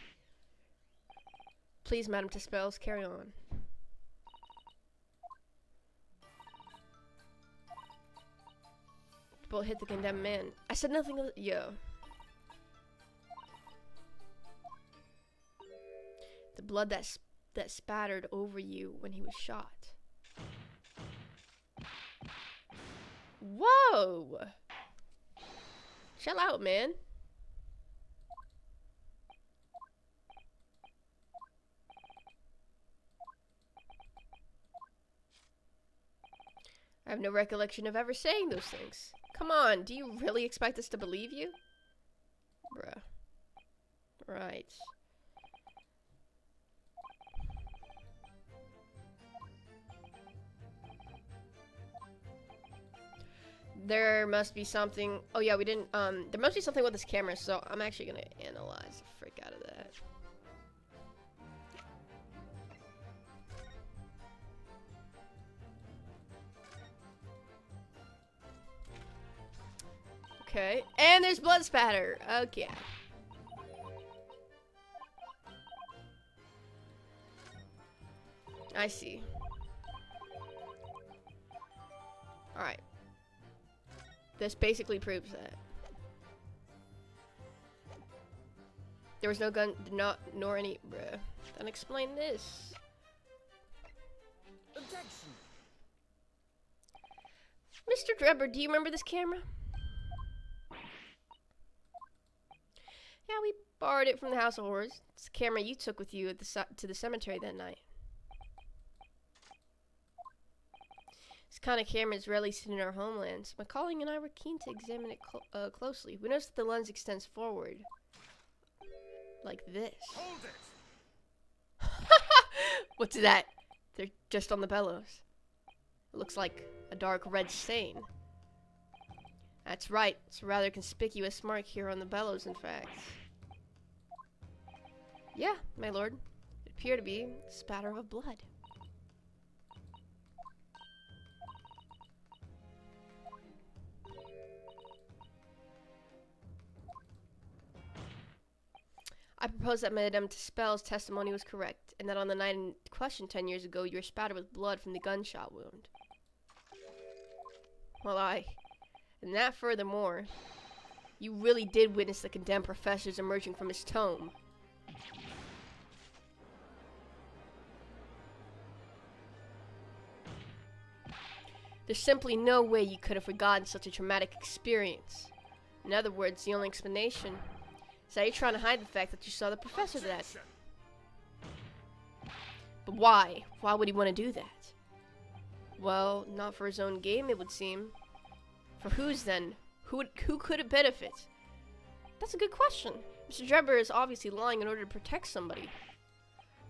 Please, Madame Dispels, carry on. The bullet hit the condemned man. I said nothing of yo. The blood that spattered over you when he was shot. Whoa! Chill out, man. I have no recollection of ever saying those things. Come on, do you really expect us to believe you? Bruh. Right. There must be something. Oh yeah, we didn't. There must be something with this camera, so I'm actually gonna analyze the frick out of that. Okay, and there's blood spatter. Okay. I see. Alright. This basically proves that. There was no gun, nor any. Bruh. Then explain this. Objection. Mr. Drebber, do you remember this camera? Yeah, we borrowed it from the House of Horrors. It's the camera you took with you at to the cemetery that night. This kind of camera is rarely seen in our homelands. My colleague and I were keen to examine it closely. We noticed that the lens extends forward. Like this. Hold it. What's that? They're just on the bellows. It looks like a dark red stain. That's right. It's a rather conspicuous mark here on the bellows, in fact. Yeah, my lord. It appeared to be a spatter of blood. I propose that Madame Tispel's testimony was correct, and that on the night in question 10 years ago, you were spattered with blood from the gunshot wound. Well, and that furthermore, you really did witness the condemned professors emerging from his tomb. There's simply no way you could have forgotten such a traumatic experience. In other words, the only explanation is that you're trying to hide the fact that you saw the professor that. But why? Why would he want to do that? Well, not for his own game, it would seem. For whose then? Who could it benefit? That's a good question. Mr. Drebber is obviously lying in order to protect somebody.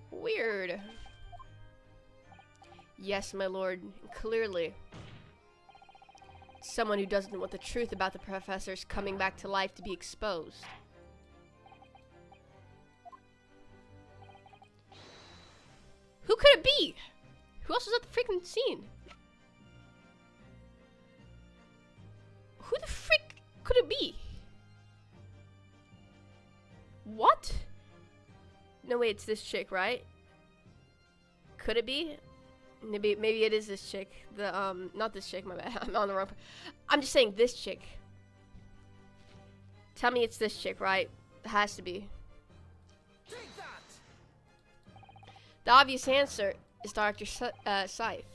Weird. Yes, my lord, clearly. Someone who doesn't want the truth about the professors coming back to life to be exposed. Who could it be? Who else was at the freaking scene? Who the frick could it be? What? No, wait, it's this chick, right? Could it be? Maybe it is this chick. Not this chick, my bad. I'm on the wrong. I'm just saying this chick. Tell me it's this chick, right? It has to be. Take that. The obvious answer is Dr. Scythe.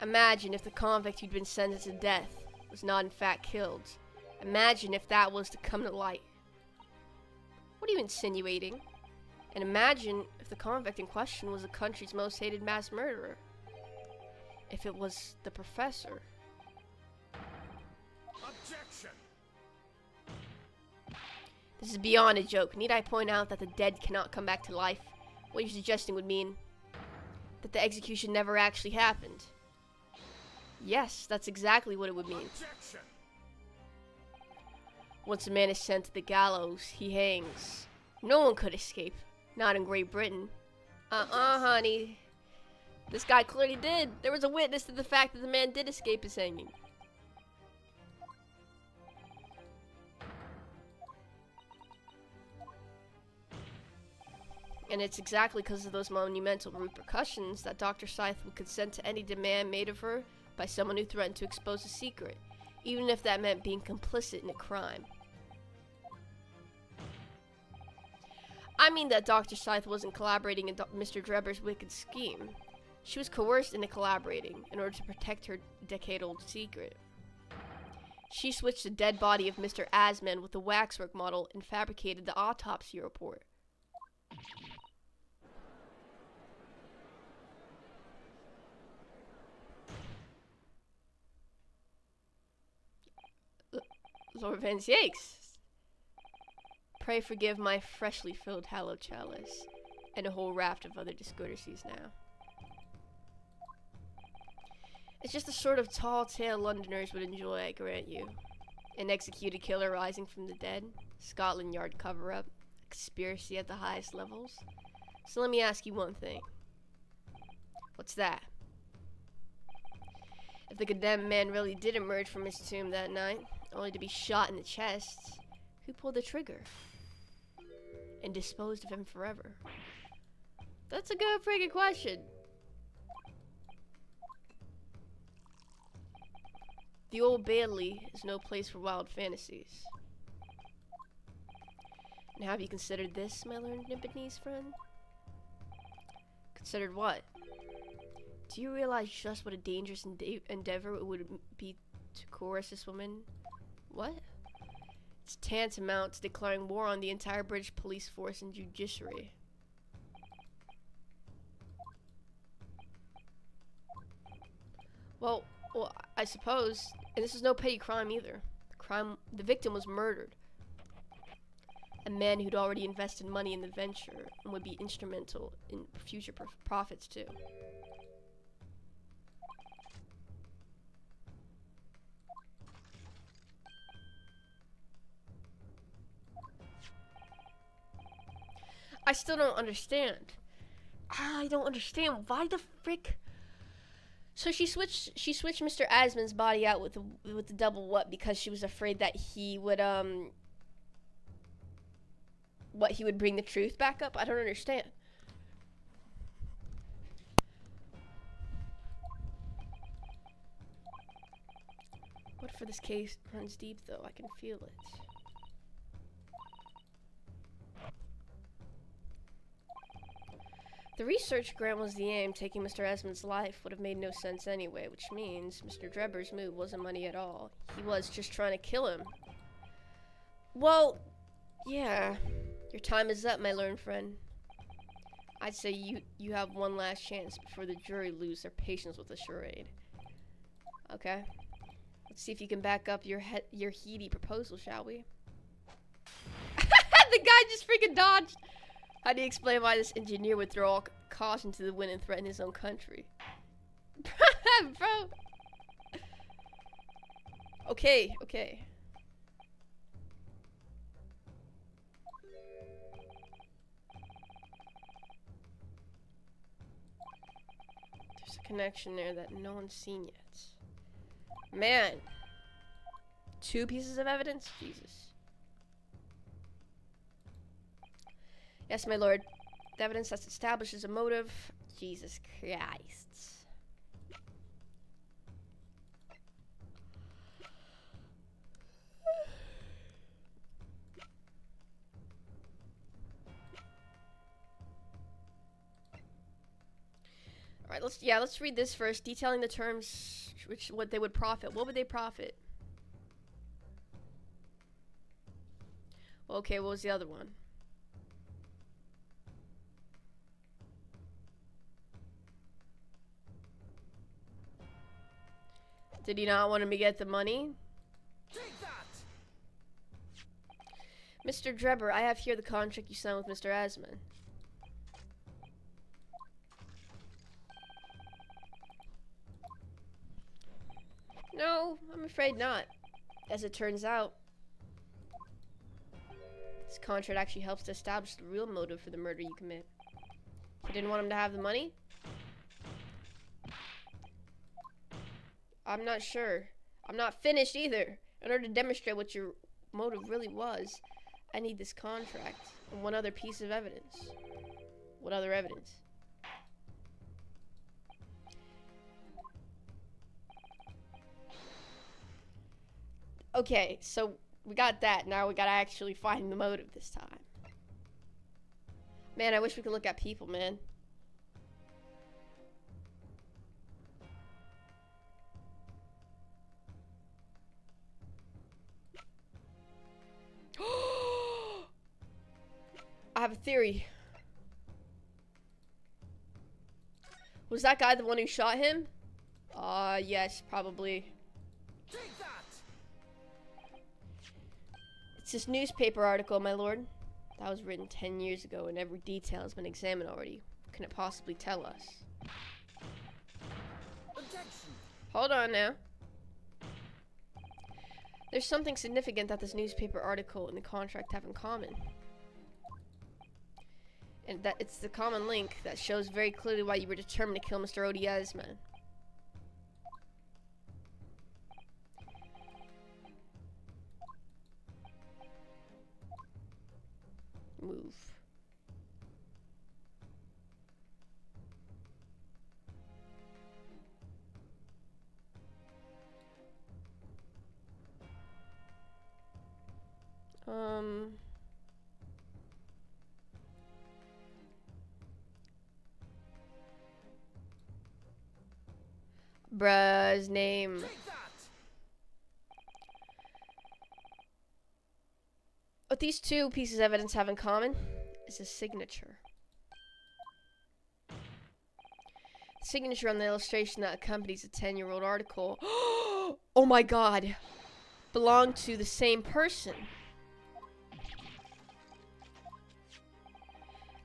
Imagine if the convict who'd been sentenced to death was not in fact killed. Imagine if that was to come to light. What are you insinuating? And imagine if the convict in question was the country's most hated mass murderer. If it was the professor. Objection. This is beyond a joke. Need I point out that the dead cannot come back to life? What you're suggesting would mean that the execution never actually happened. Yes, that's exactly what it would mean. Objection. Once a man is sent to the gallows, he hangs. No one could escape. Not in Great Britain. Honey. This guy clearly did. There was a witness to the fact that the man did escape his hanging. And it's exactly because of those monumental repercussions that Dr. Scythe would consent to any demand made of her by someone who threatened to expose a secret, even if that meant being complicit in a crime. I mean that Dr. Scythe wasn't collaborating in Mr. Drebber's wicked scheme. She was coerced into collaborating in order to protect her decade-old secret. She switched the dead body of Mr. Asman with the waxwork model and fabricated the autopsy report. Lord Van Yakes. Pray forgive my freshly filled hallowed chalice, and a whole raft of other discourtesies now. It's just the sort of tall tale Londoners would enjoy, I grant you. An executed killer rising from the dead, Scotland Yard cover-up, conspiracy at the highest levels. So let me ask you one thing. What's that? If the condemned man really did emerge from his tomb that night, only to be shot in the chest, who pulled the trigger? And disposed of him forever? That's a good freaking question. The Old Bailey is no place for wild fantasies. And have you considered this, my learned Nibonese friend? Considered what? Do you realize just what a dangerous endeavor it would be to coerce this woman? What? It's tantamount to declaring war on the entire British police force and judiciary. Well, I suppose, and this is no petty crime either. The victim was murdered. A man who'd already invested money in the venture and would be instrumental in future profits too. I still don't understand. I don't understand why the frick. So she switched Mr. Asmon's body out with the double what, because she was afraid that he would he would bring the truth back up? I don't understand. What for this case runs deep though, I can feel it. The research grant was the aim. Taking Mr. Esmond's life would have made no sense anyway, which means Mr. Drebber's move wasn't money at all. He was just trying to kill him. Well, yeah. Your time is up, my learned friend. I'd say you have one last chance before the jury lose their patience with the charade. Okay. Let's see if you can back up your heady proposal, shall we? The guy just freaking dodged. How do you explain why this engineer would throw all caution to the wind and threaten his own country? Bro. Okay. There's a connection there that no one's seen yet. Man. 2 pieces of evidence? Jesus. Yes, my lord. The evidence that establishes a motive. Jesus Christ. Alright, let's read this first. Detailing the terms what they would profit. What would they profit? Okay, what was the other one? Did he not want him to get the money? Take that! Mr. Drebber, I have here the contract you signed with Mr. Asmon. No, I'm afraid not. As it turns out, this contract actually helps to establish the real motive for the murder you commit. You didn't want him to have the money? I'm not sure. I'm not finished either. In order to demonstrate what your motive really was, I need this contract and one other piece of evidence. What other evidence? Okay, so we got that. Now we gotta actually find the motive this time. Man, I wish we could look at people, man. I have a theory. Was that guy the one who shot him? Yes, probably. Take that! It's this newspaper article, my lord. That was written 10 years ago, and every detail has been examined already. What can it possibly tell us? Objection. Hold on now. There's something significant that this newspaper article and the contract have in common. And that it's the common link that shows very clearly why you were determined to kill Mr. Odiesman. Move. Bruh's name. Take that. What these two pieces of evidence have in common is a signature. The signature on the illustration that accompanies the 10-year-old article, oh my god, belonged to the same person.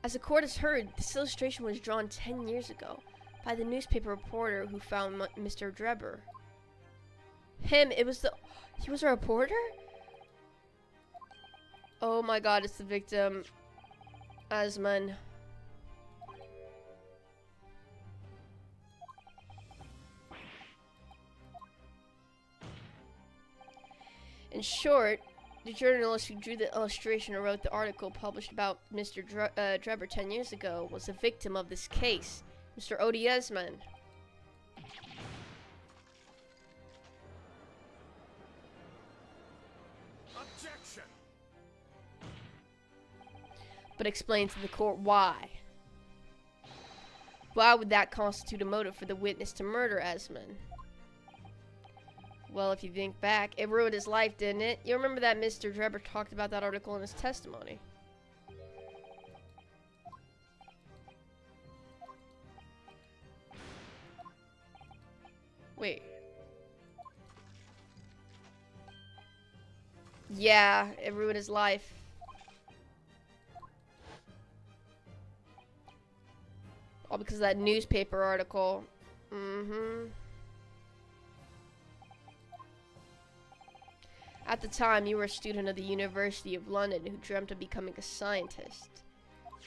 As the court has heard, this illustration was drawn 10 years ago by the newspaper reporter who found Mr. Drebber. He was a reporter? Oh my god, it's the victim, Asman. In short, the journalist who drew the illustration and wrote the article published about Mr. Drebber 10 years ago was a victim of this case, Mr. Odiesman. Objection. But explain to the court why. Why would that constitute a motive for the witness to murder Asman? Well, if you think back, it ruined his life, didn't it? You remember that Mr. Drebber talked about that article in his testimony. Wait. Yeah, it ruined his life. All because of that newspaper article. At the time, you were a student of the University of London who dreamt of becoming a scientist.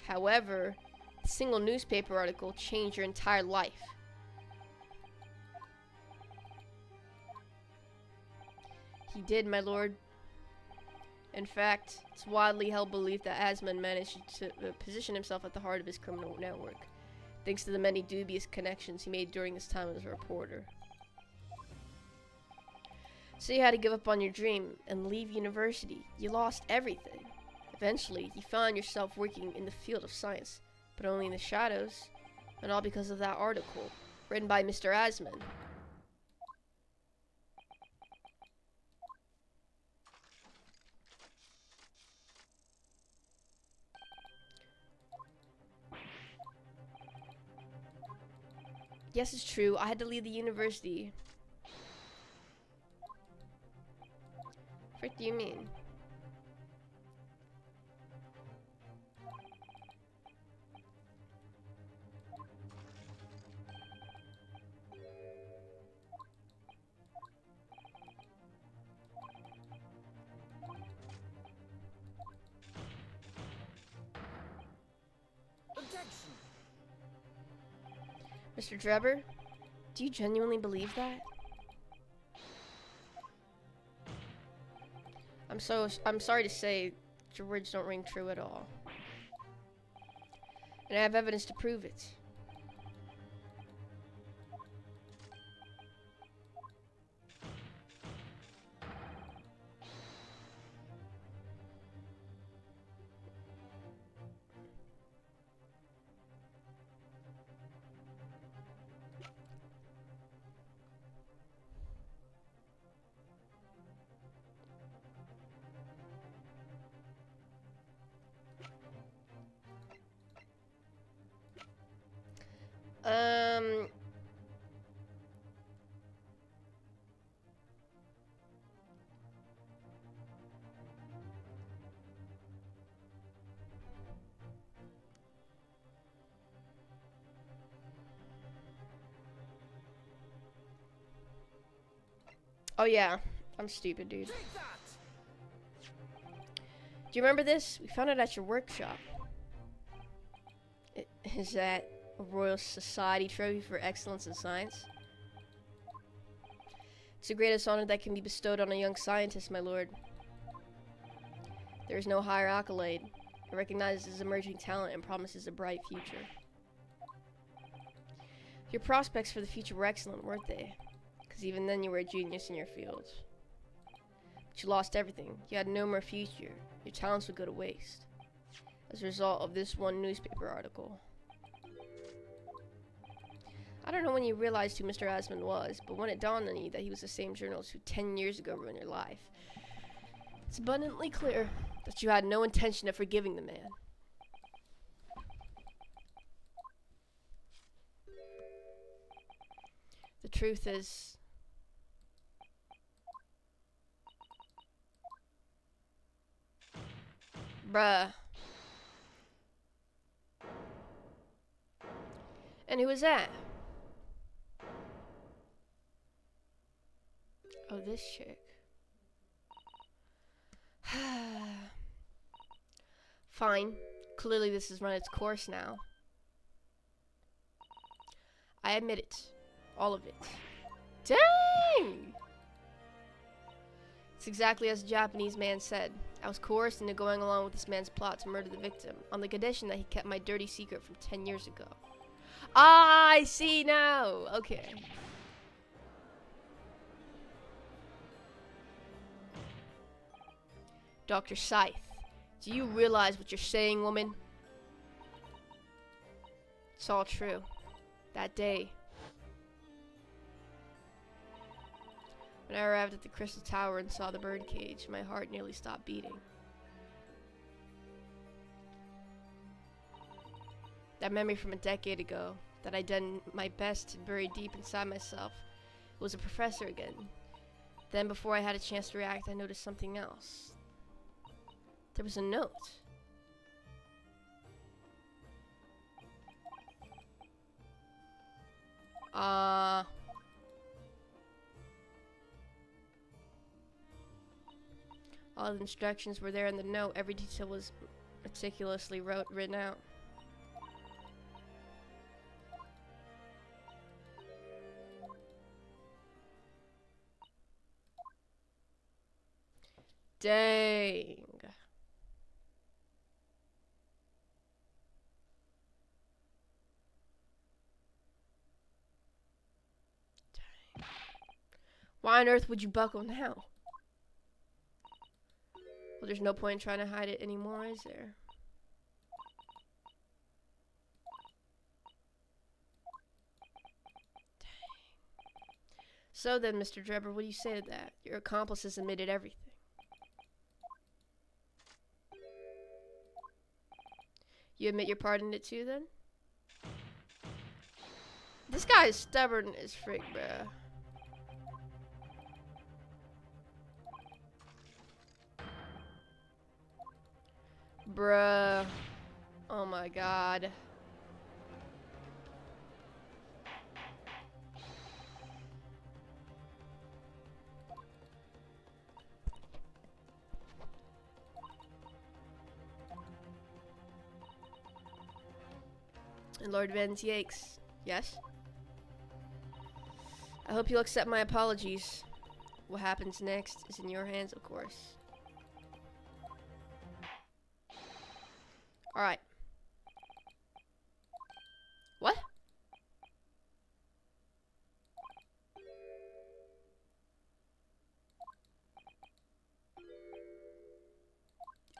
However, a single newspaper article changed your entire life. He did, my lord. In fact, it's widely held belief that Asman managed to position himself at the heart of his criminal network, thanks to the many dubious connections he made during his time as a reporter. So you had to give up on your dream and leave university. You lost everything. Eventually, you found yourself working in the field of science, but only in the shadows, and all because of that article, written by Mr. Asman. Yes, it's true. I had to leave the university. What do you mean? Objection. Mr. Drebber, do you genuinely believe that? I'm sorry to say, your words don't ring true at all. And I have evidence to prove it. Oh yeah, I'm stupid, dude. Take that! Do you remember this? We found it at your workshop. Is that a Royal Society trophy for excellence in science? It's the greatest honor that can be bestowed on a young scientist, my lord. There is no higher accolade. It recognizes his emerging talent and promises a bright future. Your prospects for the future were excellent, weren't they? Because even then you were a genius in your field. But you lost everything. You had no more future. Your talents would go to waste. As a result of this one newspaper article. I don't know when you realized who Mr. Asmund was, but when it dawned on you that he was the same journalist who 10 years ago ruined your life, it's abundantly clear that you had no intention of forgiving the man. The truth is, bruh. And who was that? Oh, this chick. Fine. Clearly this has run its course now. I admit it. All of it. Dang! It's exactly as the Japanese man said. I was coerced into going along with this man's plot to murder the victim, on the condition that he kept my dirty secret from 10 years ago. Ah, I see now! Okay. Dr. Scythe, do you realize what you're saying, woman? It's all true. That day, when I arrived at the Crystal Tower and saw the birdcage, my heart nearly stopped beating. That memory from a decade ago, that I'd done my best to bury deep inside myself, it was a professor again. Then, before I had a chance to react, I noticed something else. There was a note. All the instructions were there in the note. Every detail was meticulously written out. Dang. Why on earth would you buckle now? Well, there's no point in trying to hide it anymore, is there? Dang. So then, Mr. Drebber, what do you say to that? Your accomplices admitted everything. You admit your part in it too, then? This guy is stubborn as frick, bruh. Bruh. Oh my god. And Lord Van Yakes. Yes? I hope you'll accept my apologies. What happens next is in your hands, of course. Alright. What?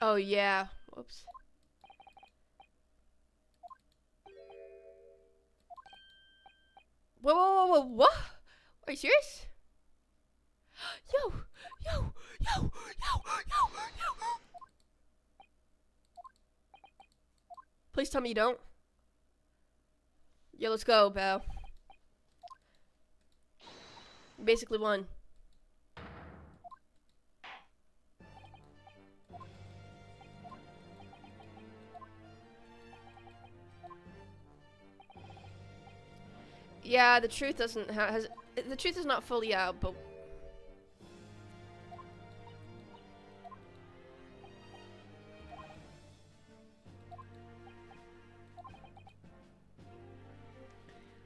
Oh, yeah. Whoops. Whoa, whoa, whoa, whoa, what? Are you serious? Yo, yo, yo, yo, yo, yo. Please tell me you don't. Yo, let's go, pal. You basically won. Yeah, the truth doesn't the truth is not fully out, but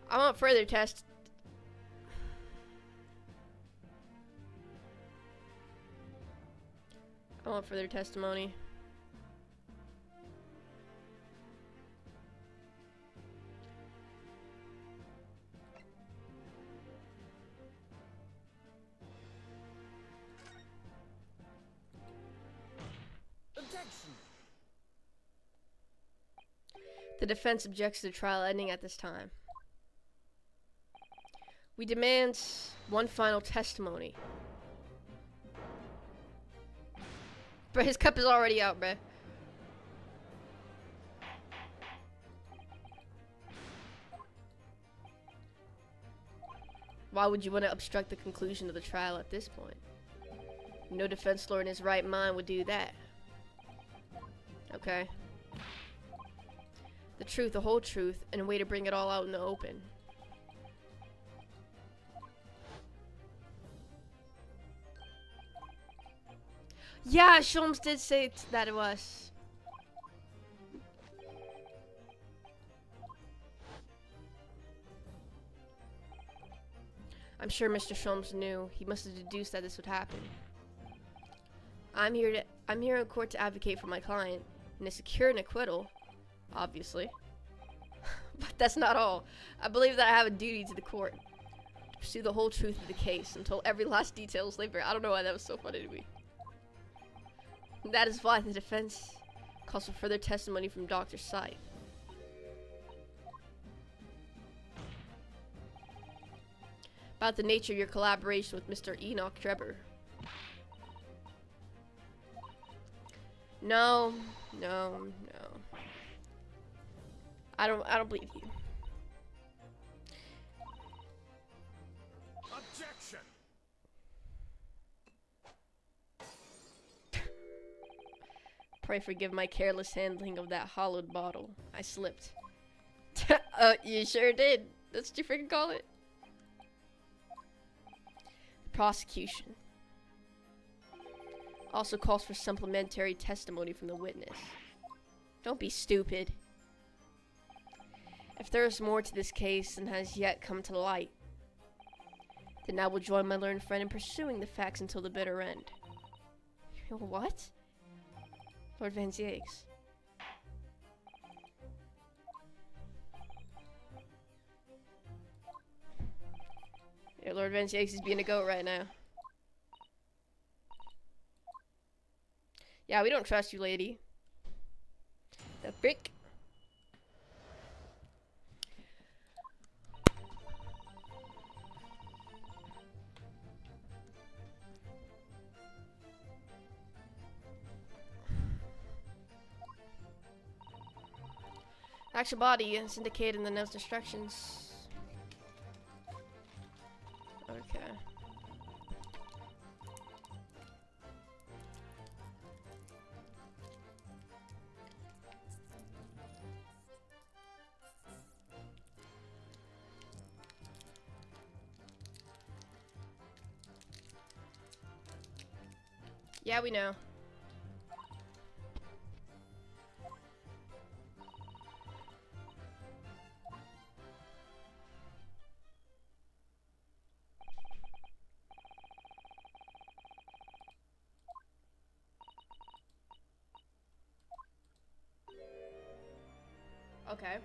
I want further test. I want further testimony. Objection. The defense objects to the trial ending at this time. We demand one final testimony. Bruh, his cup is already out, bruh. Why would you want to obstruct the conclusion of the trial at this point? No defense lawyer in his right mind would do that. Okay. The truth, the whole truth, and a way to bring it all out in the open. Yeah, Sholmes did say that it was. I'm sure Mr. Sholmes knew. He must have deduced that this would happen. I'm here in court to advocate for my client and to secure an acquittal, obviously. But that's not all. I believe that I have a duty to the court to pursue the whole truth of the case until every last detail is laid bare. I don't know why that was so funny to me. That is why the defense calls for further testimony from Dr. Scythe. About the nature of your collaboration with Mr. Enoch Drebber. No. I don't believe you. Objection. Pray forgive my careless handling of that hollowed bottle. I slipped. You sure did. That's what you freaking call it. The prosecution also calls for supplementary testimony from the witness. Don't be stupid. If there is more to this case than has yet come to light, then I will join my learned friend in pursuing the facts until the bitter end. What? Lord Van Zieks. Yeah, Lord Van Zieks is being a goat right now. Yeah, we don't trust you, lady. The frick? Actual body is indicated in the notes instructions. Okay. Yeah, we know. Okay.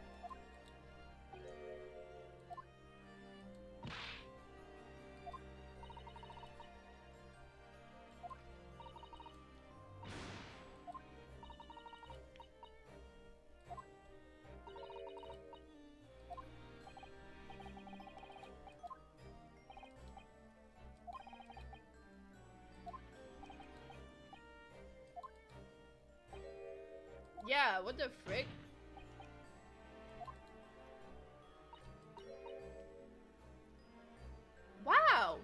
Yeah, what the frick? Wow!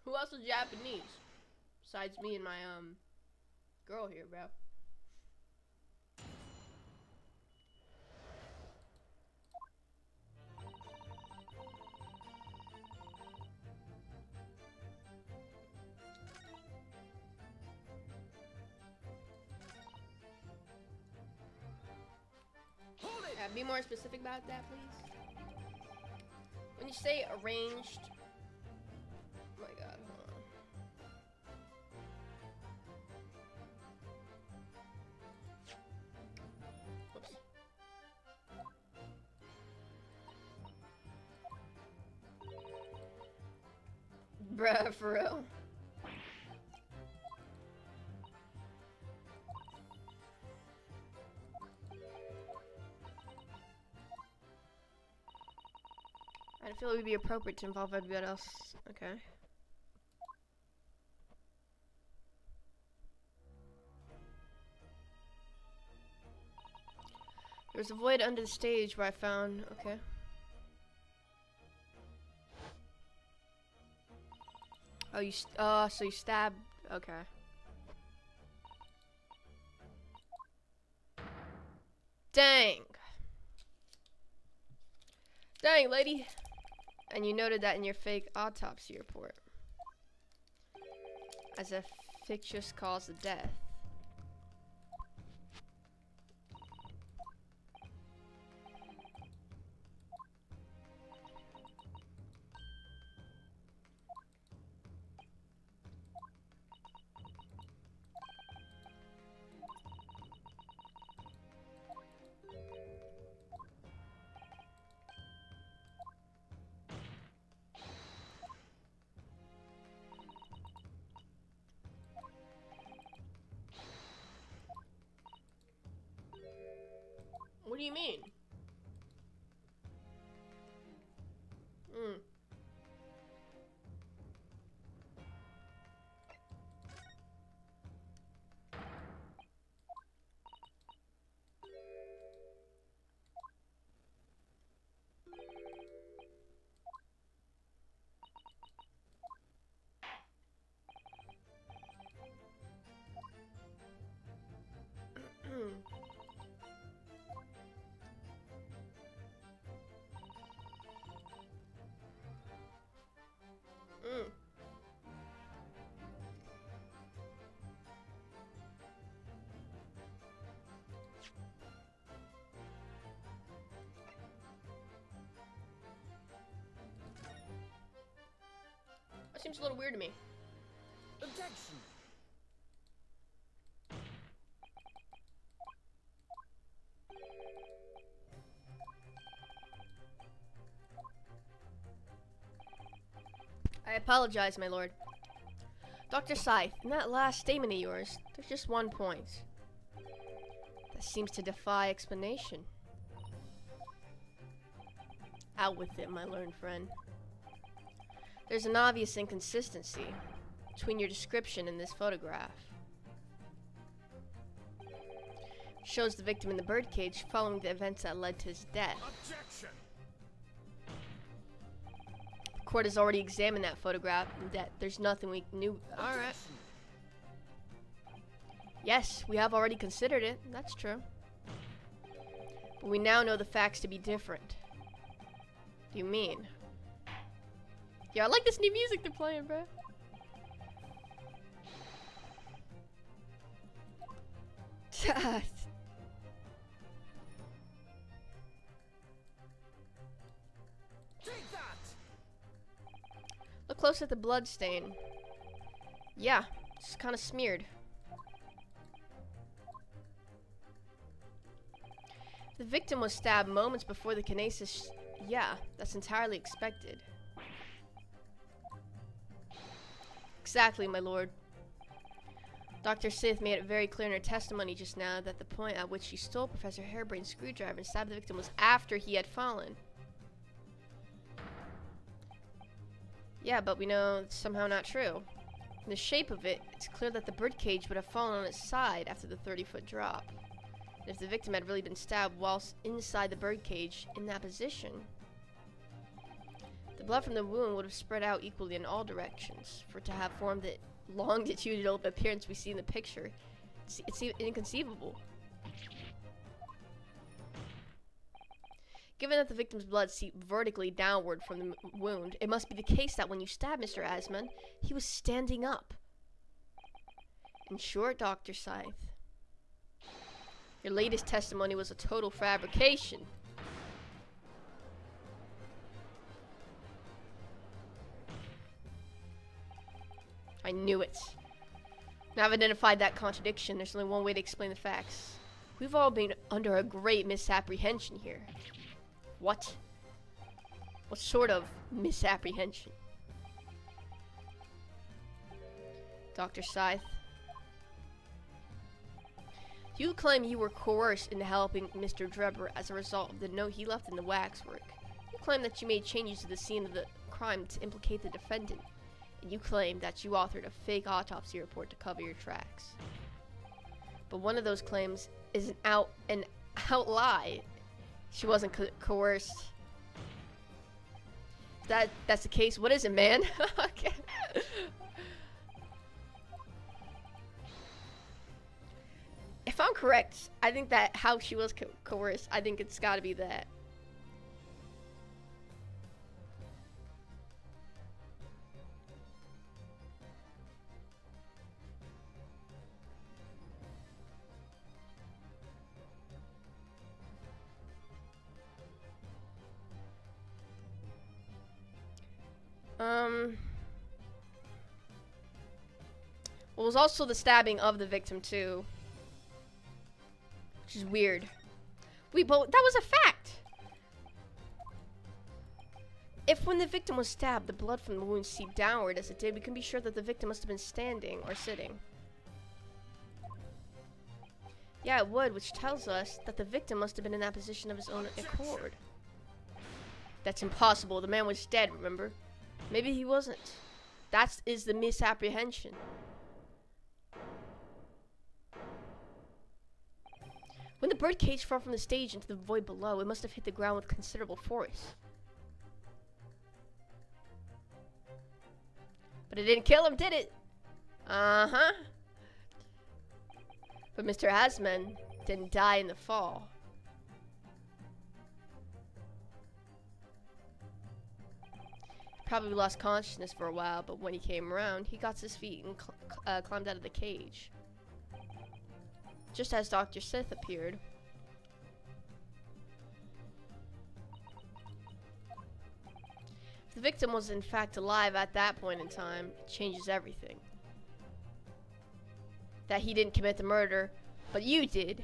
Who else is Japanese? Besides me and my, girl here, bro. Hold it. Be more specific about that, please. When you say arranged, oh my god, hold on. Whoops. Bruh, for real. I feel it would be appropriate to involve everybody else. Okay. There's a void under the stage where I found. Okay. Oh, you. So you stabbed. Okay. Dang. Dang, lady. And you noted that in your fake autopsy report as a fictitious cause of death. What do you mean? That seems a little weird to me. Objection. I apologize, my lord. Dr. Scythe, in that last statement of yours, there's just one point that seems to defy explanation. Out with it, my learned friend. There's an obvious inconsistency between your description and this photograph. It shows the victim in the birdcage following the events that led to his death. Objection. The court has already examined that photograph and that there's nothing we knew. Alright. Yes, we have already considered it. That's true. But we now know the facts to be different. What do you mean? Yeah, I like this new music they're playing, bro. Take that. Look close at the blood stain. Yeah, it's kind of smeared. The victim was stabbed moments before the kinesis. Yeah, that's entirely expected. Exactly, my lord. Dr. Sith made it very clear in her testimony just now that the point at which she stole Professor Harebrain's screwdriver and stabbed the victim was after he had fallen. Yeah, but we know it's somehow not true. From the shape of it, it's clear that the birdcage would have fallen on its side after the 30-foot drop. And if the victim had really been stabbed whilst inside the birdcage in that position, the blood from the wound would have spread out equally in all directions for it to have formed the longitudinal appearance we see in the picture. It's inconceivable. Given that the victim's blood seeped vertically downward from the wound, it must be the case that when you stabbed Mr. Asman, he was standing up. In short, Dr. Scythe, Your latest testimony was a total fabrication. I knew it. Now I've identified that contradiction. There's only one way to explain the facts. We've all been under a great misapprehension here. What? What sort of misapprehension? Dr. Scythe. You claim you were coerced into helping Mr. Drebber as a result of the note he left in the waxwork. You claim that you made changes to the scene of the crime to implicate the defendant. And you claim that you authored a fake autopsy report to cover your tracks. But one of those claims is an out lie. She wasn't coerced. If that's the case, what is it, man? Okay. If I'm correct, I think that how she was coerced, I think it's got to be that. Well, it was also the stabbing of the victim too, which is weird. That was a fact. If when the victim was stabbed, the blood from the wound seeped downward as it did, we can be sure that the victim must have been standing or sitting. Yeah, it would, which tells us that the victim must have been in that position of his own accord. That's impossible. The man was dead, remember? Maybe he wasn't. That is the misapprehension. When the birdcage fell from the stage into the void below, it must have hit the ground with considerable force. But it didn't kill him, did it? Uh-huh. But Mr. Asman didn't die in the fall. He probably lost consciousness for a while, but when he came around, he got to his feet and climbed out of the cage. Just as Dr. Sith appeared. If the victim was in fact alive at that point in time, it changes everything. That he didn't commit the murder, but you did.